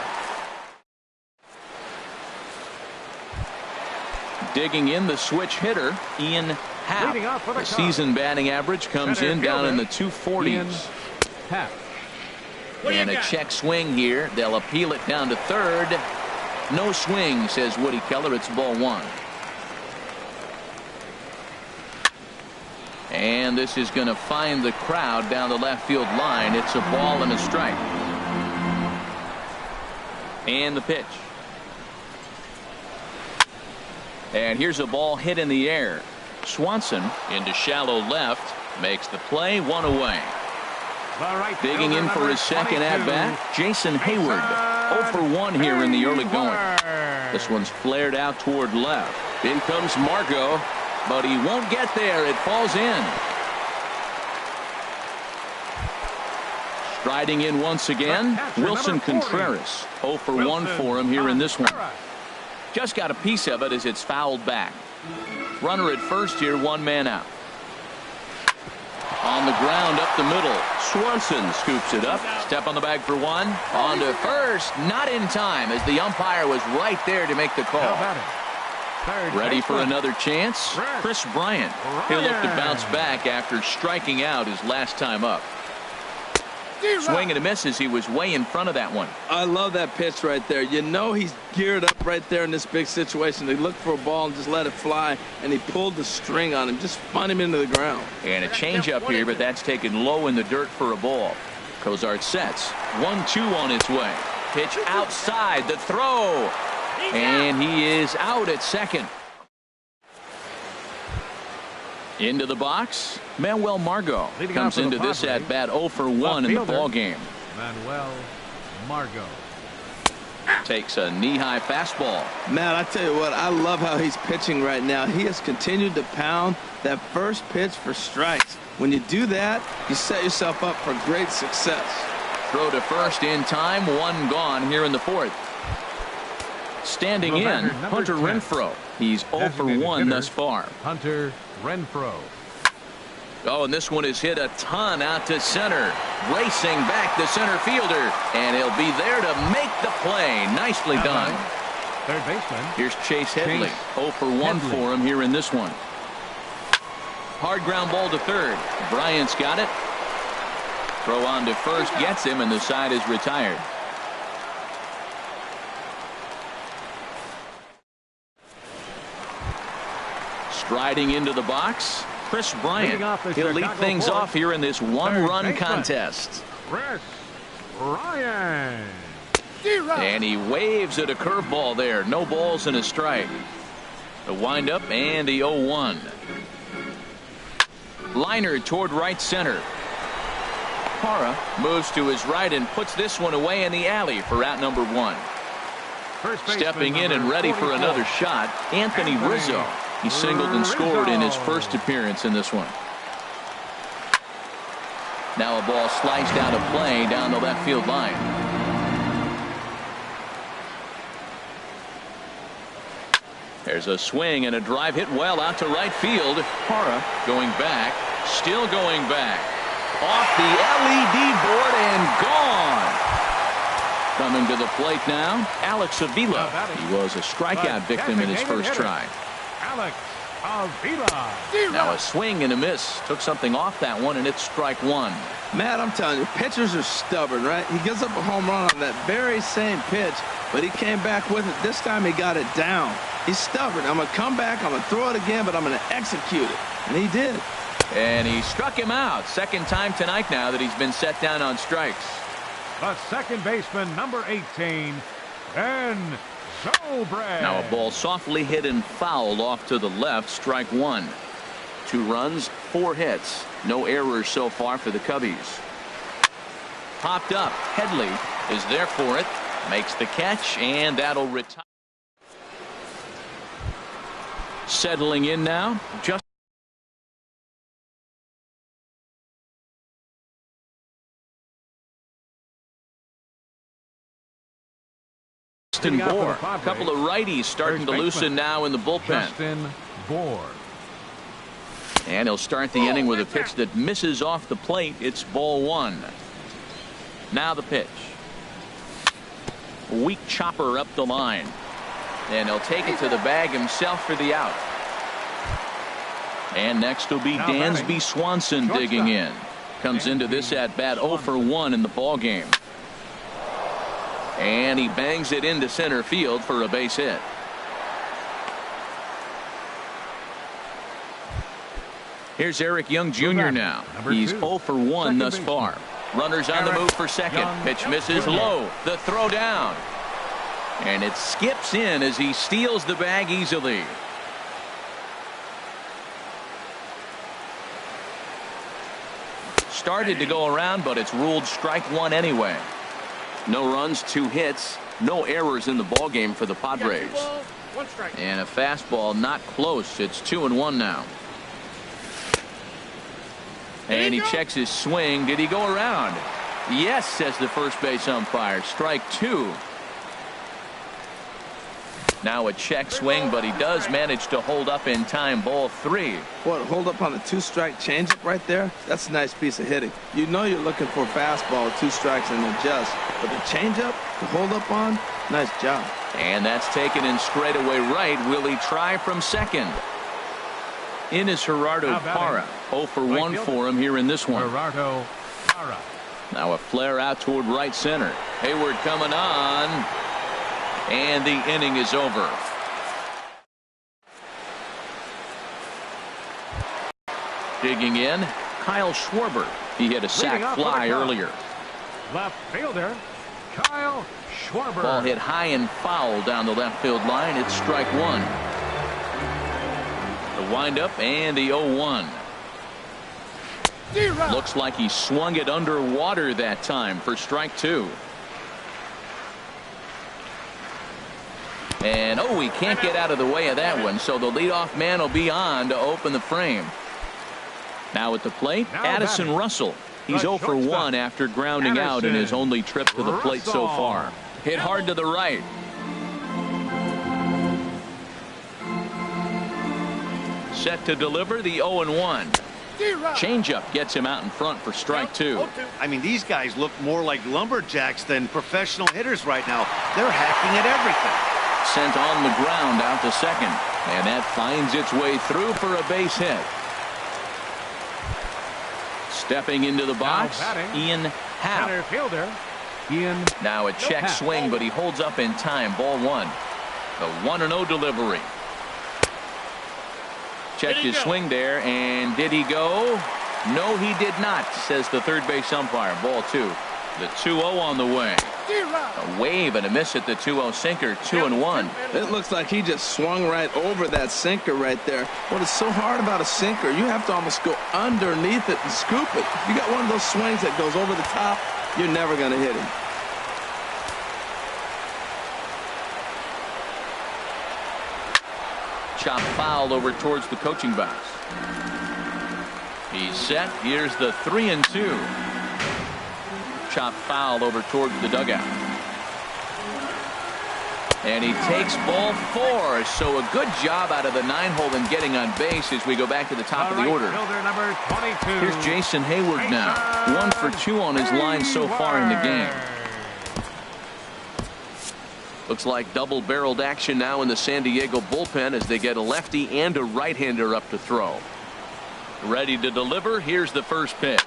Digging in the switch hitter, Ian Happ. The season batting average comes in down in the 240s. And a check swing here. They'll appeal it down to third. No swing, says Woody Keller. It's ball 1. And this is going to find the crowd down the left field line. It's a ball and a strike. And the pitch. And here's a ball hit in the air. Swanson into shallow left. Makes the play. 1 away. Digging in for his second at-bat, Jason Hayward. 0 for 1 here in the early going. This one's flared out toward left. In comes Margot, but he won't get there. It falls in. Striding in once again, Wilson Contreras. 0 for 1 for him here in this one. Just got a piece of it as it's fouled back. Runner at first here, 1 man out. On the ground up the middle. Swanson scoops it up. Step on the bag for 1. On to first. Not in time as the umpire was right there to make the call. Ready for another chance? Chris Bryant. He'll look to bounce back after striking out his last time up. Swing and a miss as he was way in front of that one. I love that pitch right there. You know he's geared up right there in this big situation. They look for a ball and just let it fly, and he pulled the string on him, just spun him into the ground. And a changeup here, but that's taken low in the dirt for a ball. Cozart sets. 1-2 on its way. Pitch outside, the throw. And he is out at second. Into the box, Manuel Margot comes into this at bat 0 for 1 in the ball game. Manuel Margot takes a knee-high fastball. Matt, I tell you what, I love how he's pitching right now. He has continued to pound that first pitch for strikes. When you do that, you set yourself up for great success. Throw to first in time, 1 gone here in the 4th. Standing in, Hunter Renfroe. He's 0 for 1 thus far. Hunter Renfroe. Oh, and this one is hit a ton out to center. Racing back the center fielder. And he'll be there to make the play. Nicely done. Third baseman. Here's Chase Headley. 0 for 1 for him here in this one. Hard ground ball to third. Bryant's got it. Throw on to first gets him, and the side is retired. Striding into the box, Chris Bryant. He'll lead things off here in this 1-run contest. Chris Bryant. And he waves at a curveball there. No balls and a strike. The windup and the 0-1. Liner toward right center. Parra moves to his right and puts this one away in the alley for out number 1. Stepping in and ready for another shot, Anthony Rizzo. He singled and scored in his first appearance in this one. Now a ball sliced out of play down the left field line. There's a swing and a drive hit well out to right field. Parra going back, still going back. Off the LED board and gone. Coming to the plate now, Alex Avila. He was a strikeout victim in his first try. Alex Avila. Now a swing and a miss. Took something off that one, and it's strike 1. Matt, I'm telling you, pitchers are stubborn, right? He gives up a home run on that very same pitch, but he came back with it. This time he got it down. He's stubborn. I'm going to come back, I'm going to throw it again, but I'm going to execute it. And he did. And he struck him out. Second time tonight now that he's been set down on strikes. The second baseman, number 18, Ben Zobrist. Now a ball softly hit and fouled off to the left. Strike 1. 2 runs, 4 hits. No errors so far for the Cubbies. Popped up. Headley is there for it. Makes the catch, and that'll retire. Settling in now. Justin Bohr. A couple of righties starting to loosen now in the bullpen. Justin Bohr. And he'll start the inning with a pitch that misses off the plate. It's ball 1. Now the pitch. Weak chopper up the line. And he'll take it to the bag himself for the out. And next will be Dansby Swanson digging in. Comes into this at bat 0 for 1 in the ball game. And he bangs it into center field for a base hit. Here's Eric Young Jr. now. He's 0 for 1 thus far. Runners on the move for second. Pitch misses low. The throw down. And it skips in as he steals the bag easily. Started to go around, but it's ruled strike 1 anyway. No runs, 2 hits, no errors in the ball game for the Padres. And a fastball not close. It's 2-1 now. And he checks his swing. Did he go around? Yes, says the first base umpire. Strike 2. Now a check swing, but he does manage to hold up in time. Ball 3. What, hold up on a 2-strike changeup right there? That's a nice piece of hitting. You know you're looking for a fastball, 2 strikes and adjust. But the changeup to hold up on, nice job. And that's taken in straightaway right. Will he try from second? In is Gerardo Parra. 0 for 1 for him here in this one. Gerardo Parra. Now a flare out toward right center. Hayward coming on. And the inning is over. Digging in, Kyle Schwarber. He hit a sac fly earlier. Left fielder, Kyle Schwarber. Ball hit high and foul down the left field line. It's strike 1. The windup and the 0-1. Looks like he swung it underwater that time for strike 2. And he can't get out of the way of that one, so the leadoff man will be on to open the frame. Now at the plate, Addison Russell. He's 0 for 1 after grounding out in his only trip to the plate so far. Hit hard to the right. Set to deliver the 0-1. Changeup gets him out in front for strike 2. I mean, these guys look more like lumberjacks than professional hitters right now. They're hacking at everything. Sent on the ground out to second, and that finds its way through for a base hit. Stepping into the box, Ian Happ. Center fielder, Ian. Now a check swing, but he holds up in time. Ball 1. The 1-0 delivery. Checked his swing there, and did he go? No, he did not, says the third base umpire. Ball 2. The 2-0 on the way. A wave and a miss at the 2-0 sinker. 2-1. It looks like he just swung right over that sinker right there. What is so hard about a sinker, you have to almost go underneath it and scoop it. If you got one of those swings that goes over the top, you're never going to hit him. Chop foul over towards the coaching box. He's set. Here's the 3-2. Chop foul over towards the dugout. And he takes ball 4. So a good job out of the 9-hole in getting on base as we go back to the top of the order. Number 22. Here's Jason Hayward now. 1 for 2 on his line so far in the game. Looks like double-barreled action now in the San Diego bullpen as they get a lefty and a right-hander up to throw. Ready to deliver. Here's the first pitch.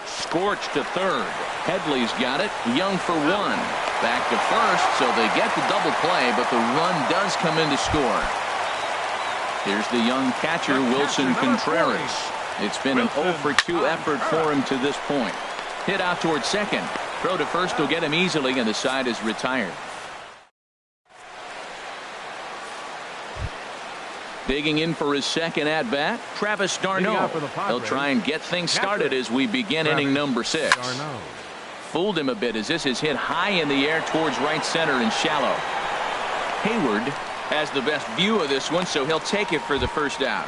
Scorched to third. Headley's got it. Young for 1. Back to first, so they get the double play, but the run does come in to score. Here's the young catcher, Wilson Contreras. It's been an 0 for 2 effort for him to this point. Hit out towards second. Throw to first will get him easily, and the side is retired. Digging in for his second at-bat, Travis d'Arnaud. He'll try and get things started as we begin inning number 6. Fooled him a bit as this is hit high in the air towards right center and shallow. Hayward has the best view of this one, so he'll take it for the first out.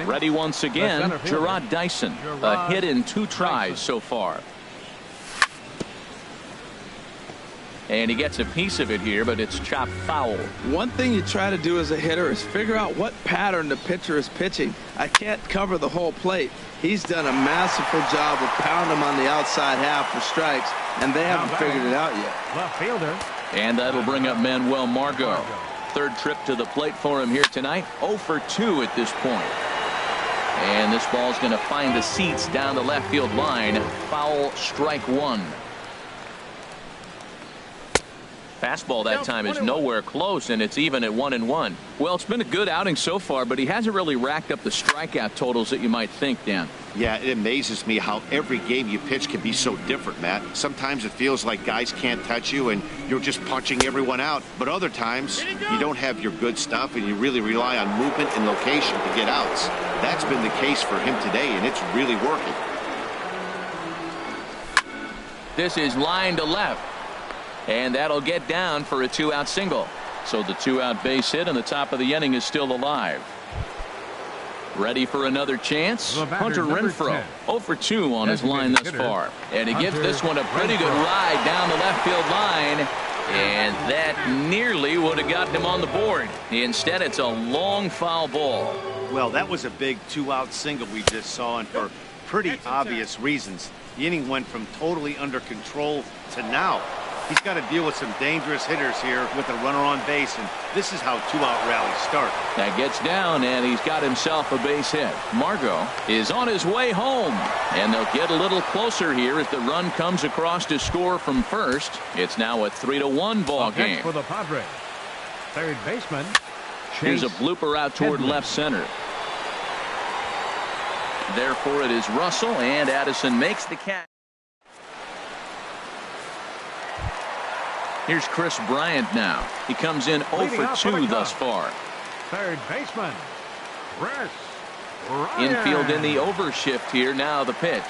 Ready once again, Jarrod Dyson. A hit in 2 tries so far. And he gets a piece of it here, but it's chopped foul. One thing you try to do as a hitter is figure out what pattern the pitcher is pitching. I can't cover the whole plate. He's done a masterful job of pounding him on the outside half for strikes, and they haven't figured it out yet. Left fielder. And that'll bring up Manuel Margot. Third trip to the plate for him here tonight. 0 for 2 at this point. And this ball's going to find the seats down the left field line. Foul, strike 1. Fastball that time is nowhere close, and it's even at 1-1. Well, it's been a good outing so far, but he hasn't really racked up the strikeout totals that you might think, Dan. Yeah, it amazes me how every game you pitch can be so different, Matt. Sometimes it feels like guys can't touch you and you're just punching everyone out. But other times you don't have your good stuff and you really rely on movement and location to get outs. That's been the case for him today, and it's really working. This is line to left. And that'll get down for a 2-out single. So the 2-out base hit and the top of the inning is still alive. Ready for another chance? The batter, Hunter number Renfroe, 10. 0 for 2 on his line thus Hitter, far. And he gives Hunter this one a pretty good Renfroe. ride down the left field line. And that nearly would have gotten him on the board. Instead, it's a long foul ball. Well, that was a big 2-out single we just saw, and for pretty obvious reasons. The inning went from totally under control to now. He's got to deal with some dangerous hitters here with a runner on base, and this is how 2-out rallies start. That gets down, and he's got himself a base hit. Margot is on his way home, and they'll get a little closer here as the run comes across to score from first. It's now a 3-1 ball game. For the Padres, third baseman. Here's a Chase blooper out toward Edmonds. left center. Therefore, it is Russell, and Addison makes the catch. Here's Chris Bryant now. He comes in 0 Leading for off for the 2 thus Cubs. far. Third baseman. Chris Bryant. Infield in the overshift here. Now the pitch.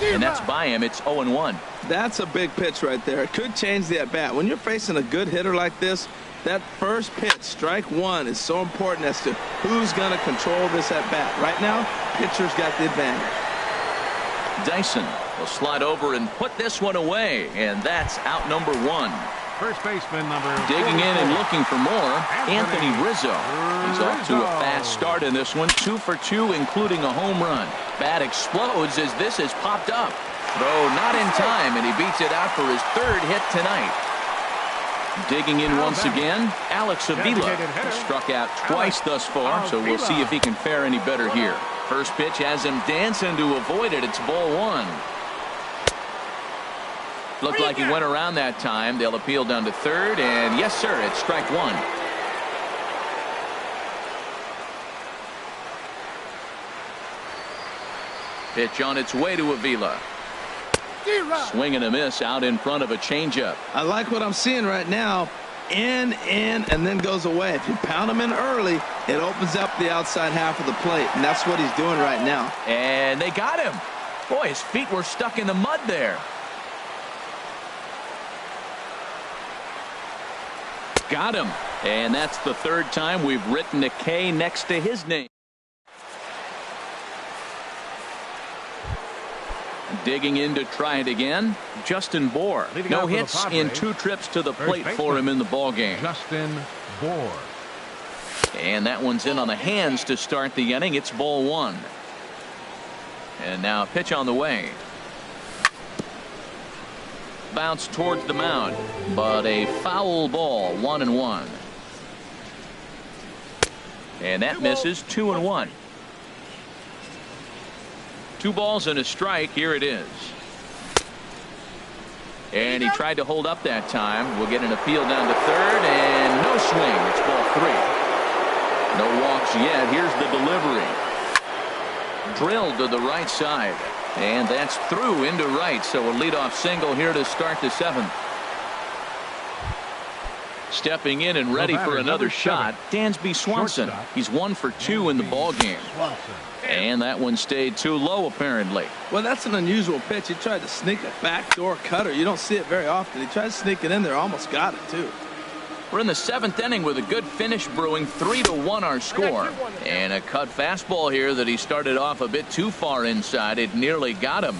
And that's by him. It's 0-1. That's a big pitch right there. It could change the at-bat. When you're facing a good hitter like this, that first pitch, strike one, is so important as to who's going to control this at-bat. Right now, pitcher's got the advantage. Dyson will slide over and put this one away, and that's out number 1. First baseman number Digging in and 44. looking for more, Anthony Rizzo. He's off to a fast start in this one, 2 for 2, including a home run. Bat explodes as this has popped up. Throw not in time, and he beats it out for his 3rd hit tonight. Digging in once again, Alex Avila. He struck out twice thus far, so we'll see if he can fare any better here. First pitch has him dancing to avoid it. It's ball 1. Looked like he went around that time. They'll appeal down to 3rd, and yes, sir, it's strike 1. Pitch on its way to Avila. Swing and a miss out in front of a changeup. I like what I'm seeing right now. In, and then goes away. If you pound him in early, it opens up the outside half of the plate, and that's what he's doing right now. And they got him. Boy, his feet were stuck in the mud there. Got him. And that's the 3rd time we've written a K next to his name. Digging in to try it again, Justin Bohr. No hits in 2 trips to the plate for him in the ballgame. Justin Bohr. And that one's in on the hands to start the inning. It's ball 1. And now a pitch on the way. Bounce towards the mound, but a foul ball, 1-1. And that misses, 2-1. 2 balls and a strike. Here it is. And he tried to hold up that time. We'll get an appeal down to 3rd, and no swing. It's ball 3. No walks yet. Here's the delivery. Drilled to the right side. And that's through into right. So a leadoff single here to start the 7th. Stepping in and ready for another shot, Dansby Swanson. He's 1 for 2 in the ballgame. And that one stayed too low, apparently. Well, that's an unusual pitch. He tried to sneak a backdoor cutter. You don't see it very often. He tried to sneak it in there, almost got it, too. We're in the 7th inning with a good finish brewing. 3-1 our score. And a cut fastball here that he started off a bit too far inside. It nearly got him.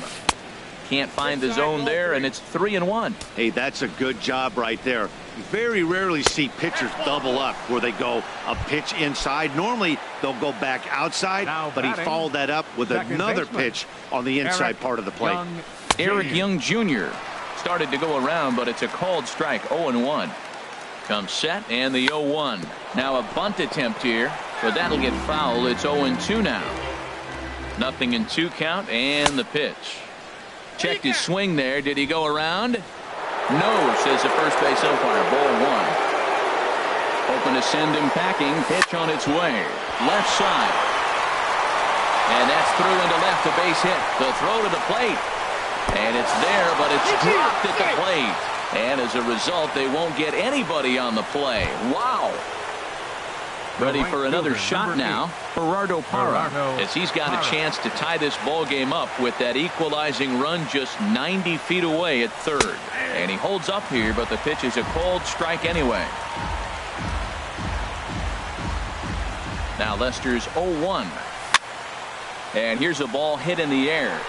Can't find the zone there, and it's 3-1. Hey, that's a good job right there. You very rarely see pitchers double up where they go a pitch inside. Normally, they'll go back outside, but he followed that up with another pitch on the inside part of the plate. Eric Young Jr. started to go around, but it's a called strike. 0-1. Comes set, and the 0-1. Now a bunt attempt here, but that'll get foul. It's 0-2 now. 0-2 count, and the pitch. Checked his swing there. Did he go around? No, says the first base umpire. Ball 1. Open to send him packing. Pitch on its way. Left side. And that's through into left, a base hit. The throw to the plate. And it's there, but it's dropped at the plate. And as a result, they won't get anybody on the play. Wow. Ready for another shot now. Gerardo Parra, as he's got a chance to tie this ball game up with that equalizing run just 90 feet away at 3rd. And he holds up here, but the pitch is a called strike anyway. Now Lester's 0-1. And here's a ball hit in the air.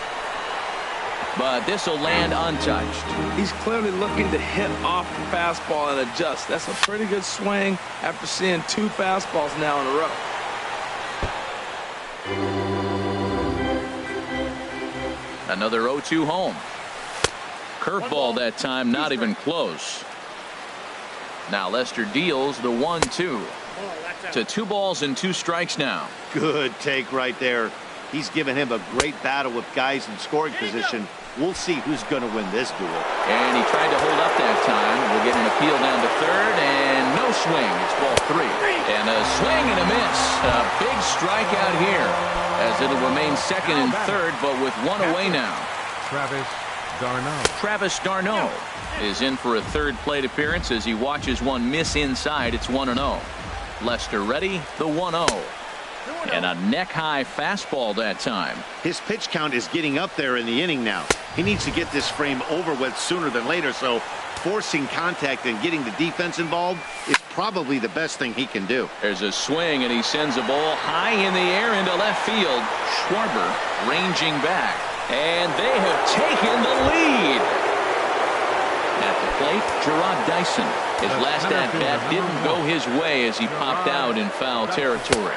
But this will land untouched. He's clearly looking to hit off the fastball and adjust. That's a pretty good swing after seeing 2 fastballs now in a row. Another 0-2 home. Curveball that time, not even close. Now Lester deals the 1-2 to 2 balls and 2 strikes now. Good take right there. He's given him a great battle with guys in scoring position. We'll see who's going to win this duel. And he tried to hold up that time. We'll get an appeal down to third, and no swing. It's ball 3. And a swing and a miss. A big strikeout here, as it'll remain second and third, but with 1 away now. Travis d'Arnaud is in for a third plate appearance as he watches one miss inside. It's 1-0. Lester ready, the 1-0. And a neck-high fastball that time. His pitch count is getting up there in the inning now. He needs to get this frame over with sooner than later, so forcing contact and getting the defense involved is probably the best thing he can do. There's a swing, and he sends a ball high in the air into left field. Schwarber ranging back, and they have taken the lead. At the plate, Gerard Dyson. His last at-bat didn't go his way as he popped out in foul territory.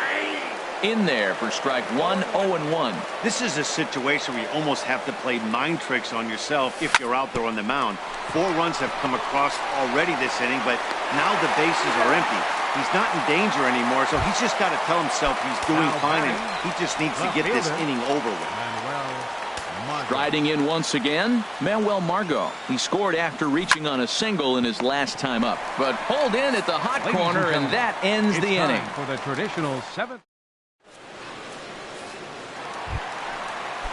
In there for strike 1, 0-1. This is a situation where you almost have to play mind tricks on yourself if you're out there on the mound. 4 runs have come across already this inning, but now the bases are empty. He's not in danger anymore, so he's just got to tell himself he's doing fine, and he just needs to get this inning over with. Striding in once again, Manuel Margot. He scored after reaching on a single in his last time up, but pulled in at the hot corner, and that ends the inning. For the traditional 7th.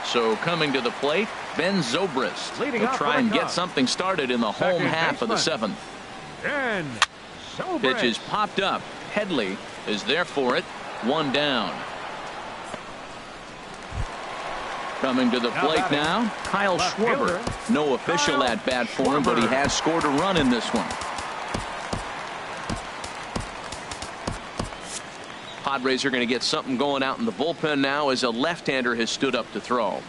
So coming to the plate, Ben Zobrist will try and get something started in the home half of the 7th. Pitch is popped up. Headley is there for it. 1 down. Coming to the plate now, Kyle Schwarber. No official at bat for him, but he has scored a run in this one. Padres are going to get something going out in the bullpen now as a left-hander has stood up to throw.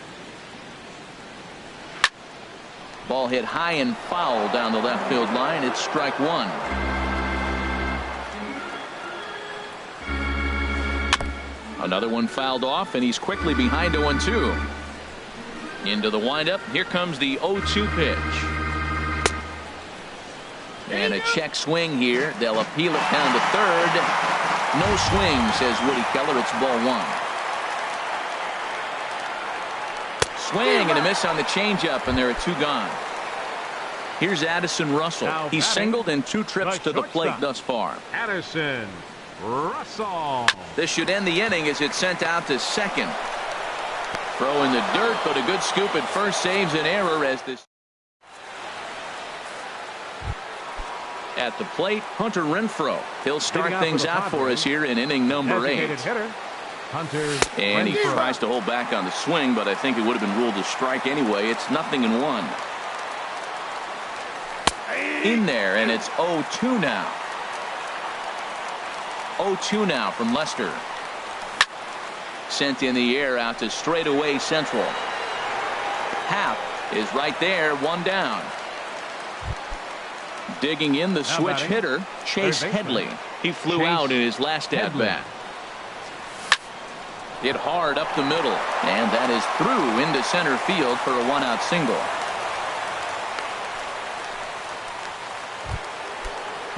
Ball hit high and foul down the left field line. It's strike 1. Another one fouled off, and he's quickly behind 0-2. Into the windup. Here comes the 0-2 pitch. And a check swing here. They'll appeal it down to third. No swing, says Woody Keller. It's ball 1. Swing and a miss on the changeup, and there are 2 gone. Here's Addison Russell. He's singled in 2 trips to the plate thus far. Addison Russell. This should end the inning as it's sent out to second. Throw in the dirt, but a good scoop at first saves an error as this. At the plate, Hunter Renfroe. He'll start things out for us here in inning number 8. And he tries to hold back on the swing, but I think it would have been ruled a strike anyway. It's 0-1. In there, and it's 0-2 now. 0-2 now from Lester. Sent in the air out to straightaway central. Happ is right there, 1 down. Digging in the switch hitter, Chase Headley. He flew out in his last at-bat. Hit hard up the middle, and that is through into center field for a 1-out single.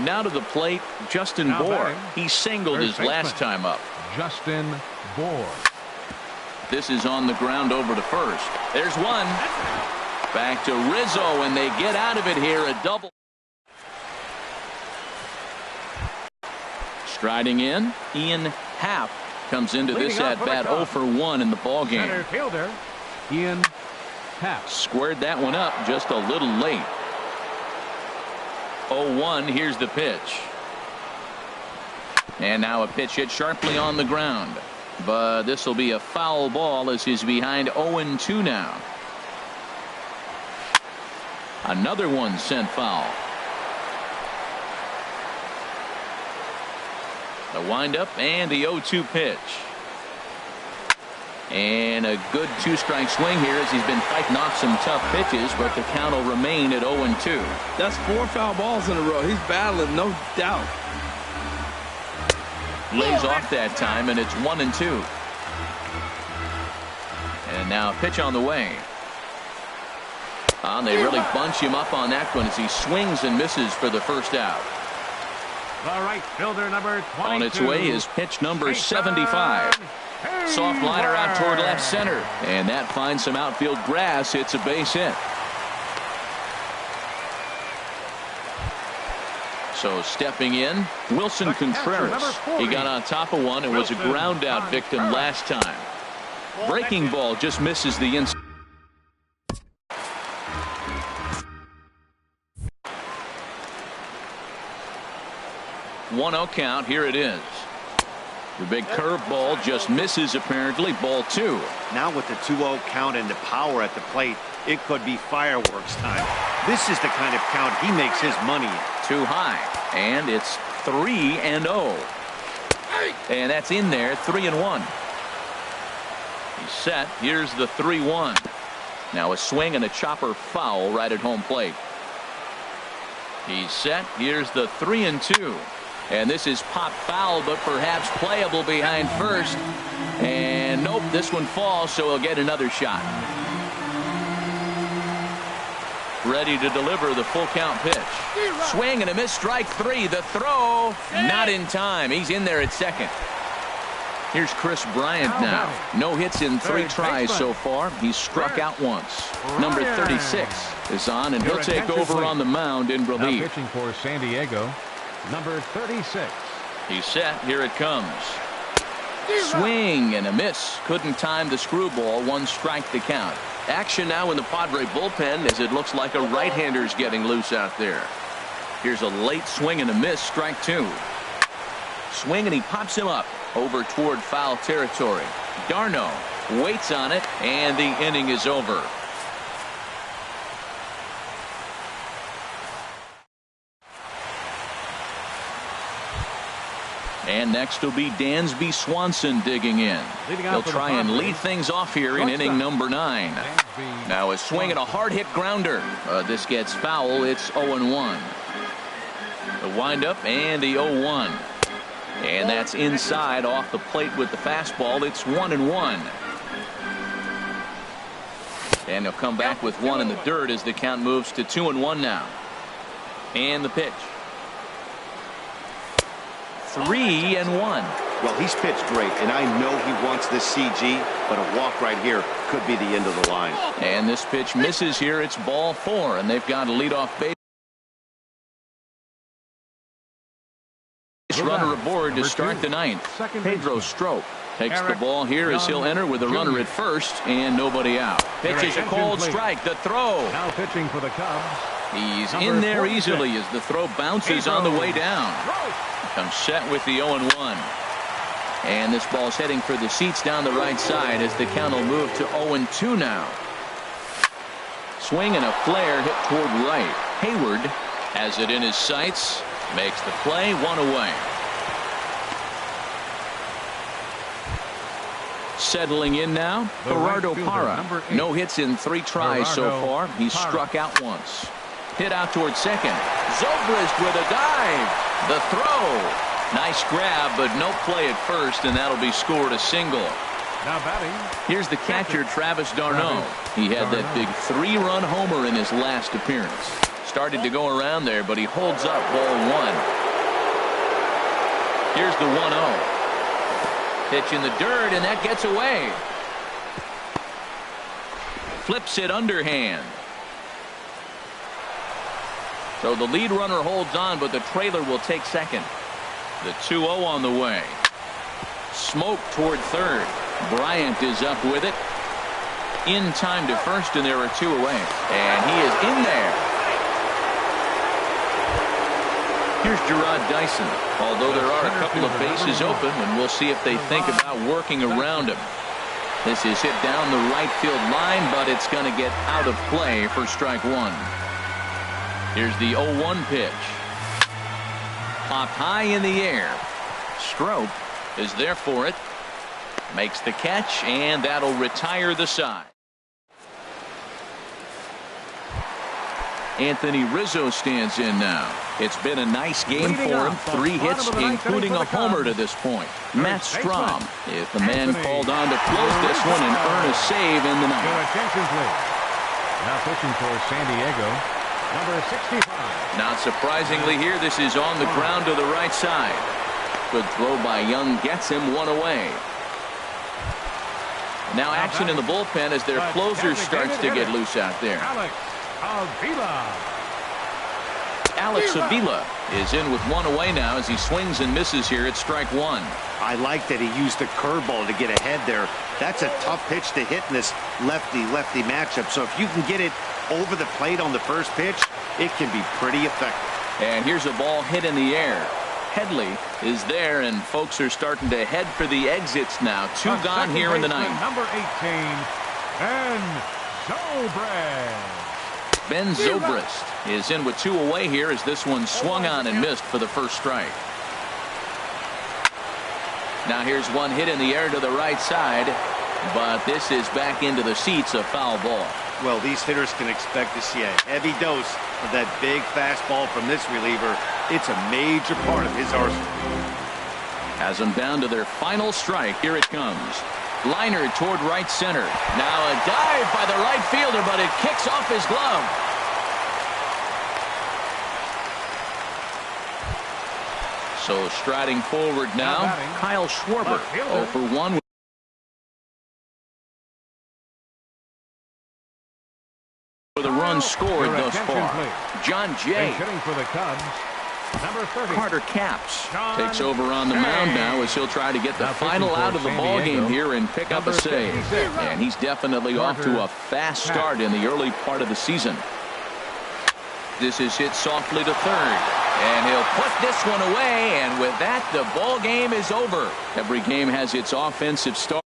Now to the plate, Justin Bour. He singled his last time up. Justin Bour. This is on the ground over to first. There's one. Back to Rizzo, and they get out of it here. A double. Striding in, Ian Happ comes into this at-bat 0 for 1 in the ballgame. Center fielder, Ian Happ. Squared that one up just a little late. 0-1, here's the pitch. And now a pitch hit sharply on the ground. But this will be a foul ball as he's behind 0-2 now. Another one sent foul. The windup and the 0-2 pitch. And a good two-strike swing here as he's been fighting off some tough pitches, but the count will remain at 0-2. That's 4 foul balls in a row. He's battling, no doubt. Lays off that time, and it's 1-2. And now a pitch on the way. They really bunch him up on that one as he swings and misses for the first out. The right fielder, number 22. On its way is pitch number 75. Soft liner out toward left center. And that finds some outfield grass. Hits a base hit. So stepping in, Wilson Contreras. He got on top of one and was a ground out victim last time. Breaking ball just misses the inside. 1-0 count. Here it is. The big curveball just misses apparently. Ball 2. Now with the 2-0 count and the power at the plate, it could be fireworks time. This is the kind of count he makes his money in. Too high. And it's 3-0. And that's in there. 3-1. He's set. Here's the 3-1. Now a swing and a chopper foul right at home plate. He's set. Here's the 3-2. And this is pop foul, but perhaps playable behind first. And nope, this one falls, so he'll get another shot. Ready to deliver the full count pitch. Swing and a miss, strike 3. The throw, not in time. He's in there at second. Here's Chris Bryant now. No hits in 3 tries so far. He's struck out once. Number 36 is on, and he'll take over on the mound in relief. Now pitching for San Diego, number 36. He's set. Here it comes. Swing and a miss. Couldn't time the screwball. 1 strike to count. Action now in the Padre bullpen as it looks like a right-hander's getting loose out there. Here's a late swing and a miss. Strike 2. Swing and he pops him up over toward foul territory. Darno waits on it, and the inning is over. And next will be Dansby Swanson digging in. He'll try and lead things off here in inning number 9. Now a swing and a hard-hit grounder. This gets foul. It's 0-1. The windup and the 0-1. And that's inside off the plate with the fastball. It's 1-1. And he'll come back with 1 in the dirt as the count moves to 2-1 now. And the pitch. 3-1. Well, he's pitched great, and I know he wants this CG, but a walk right here could be the end of the line. And this pitch misses here. It's ball 4, and they've got a leadoff base runner aboard to start the 9th. Pedro Strop takes the ball here as he'll enter with a runner at first and nobody out. Pitch is a cold strike. The throw. Now pitching for the Cubs. He's in there easily as the throw bounces on the way down. Comes set with the 0-1. And this ball's heading for the seats down the right side as the count will move to 0-2 now. Swing and a flare hit toward right. Hayward has it in his sights. Makes the play. 1 away. Settling in now, Gerardo Parra. No hits in 3 tries so far. He's struck out once. Hit out towards second. Zobrist with a dive. The throw. Nice grab, but no play at first, and that'll be scored a single. Now batting. Here's the catcher, Travis d'Arnaud. He had that big 3-run homer in his last appearance. Started to go around there, but he holds up ball 1. Here's the 1-0. Pitch in the dirt, and that gets away. Flips it underhand. So the lead runner holds on, but the trailer will take second. The 2-0 on the way. Smoke toward third. Bryant is up with it. In time to first, and there are 2 away. And he is in there. Here's Gerard Dyson. Although there are a couple of bases open, and we'll see if they think about working around him. This is hit down the right field line, but it's going to get out of play for strike 1. Here's the 0-1 pitch. Popped high in the air. Strop is there for it. Makes the catch, and that'll retire the side. Anthony Rizzo stands in now. It's been a nice game for him. 3 hits, including a homer to this point. Matt Strom is the man called on to close this one and earn a save in the ninth. Attention, please. Now pitching for San Diego, number 65. Not surprisingly here, this is on the ground to the right side. Good throw by Young gets him one away. Now action in the bullpen as their closer starts to get loose out there. Alex Avila is in with one away now as he swings and misses here at strike one. I like that he used the curveball to get ahead there. That's a tough pitch to hit in this lefty-lefty matchup. So if you can get it over the plate on the first pitch, it can be pretty effective. And here's a ball hit in the air. Headley is there, and folks are starting to head for the exits now. 2 gone here in the ninth. Number 18, Ben Zobrist. Ben Zobrist is in with 2 away here as this one swung on and missed for the first strike. Now here's one hit in the air to the right side, but this is back into the seats, a foul ball. Well, these hitters can expect to see a heavy dose of that big fastball from this reliever. It's a major part of his arsenal. Has them down to their final strike. Here it comes. Liner toward right center. Now a dive by the right fielder, but it kicks off his glove. So striding forward now, Kyle Schwarber, 0 for 1. For the run scored thus far. John Jay. For the Cubs, number 30. Carter Capps takes over on the mound now as he'll try to get the final out of the ball game here and pick up a save. And he's definitely off to a fast start in the early part of the season. This is hit softly to third, and he'll put this one away, and with that the ball game is over. Every game has its offensive start.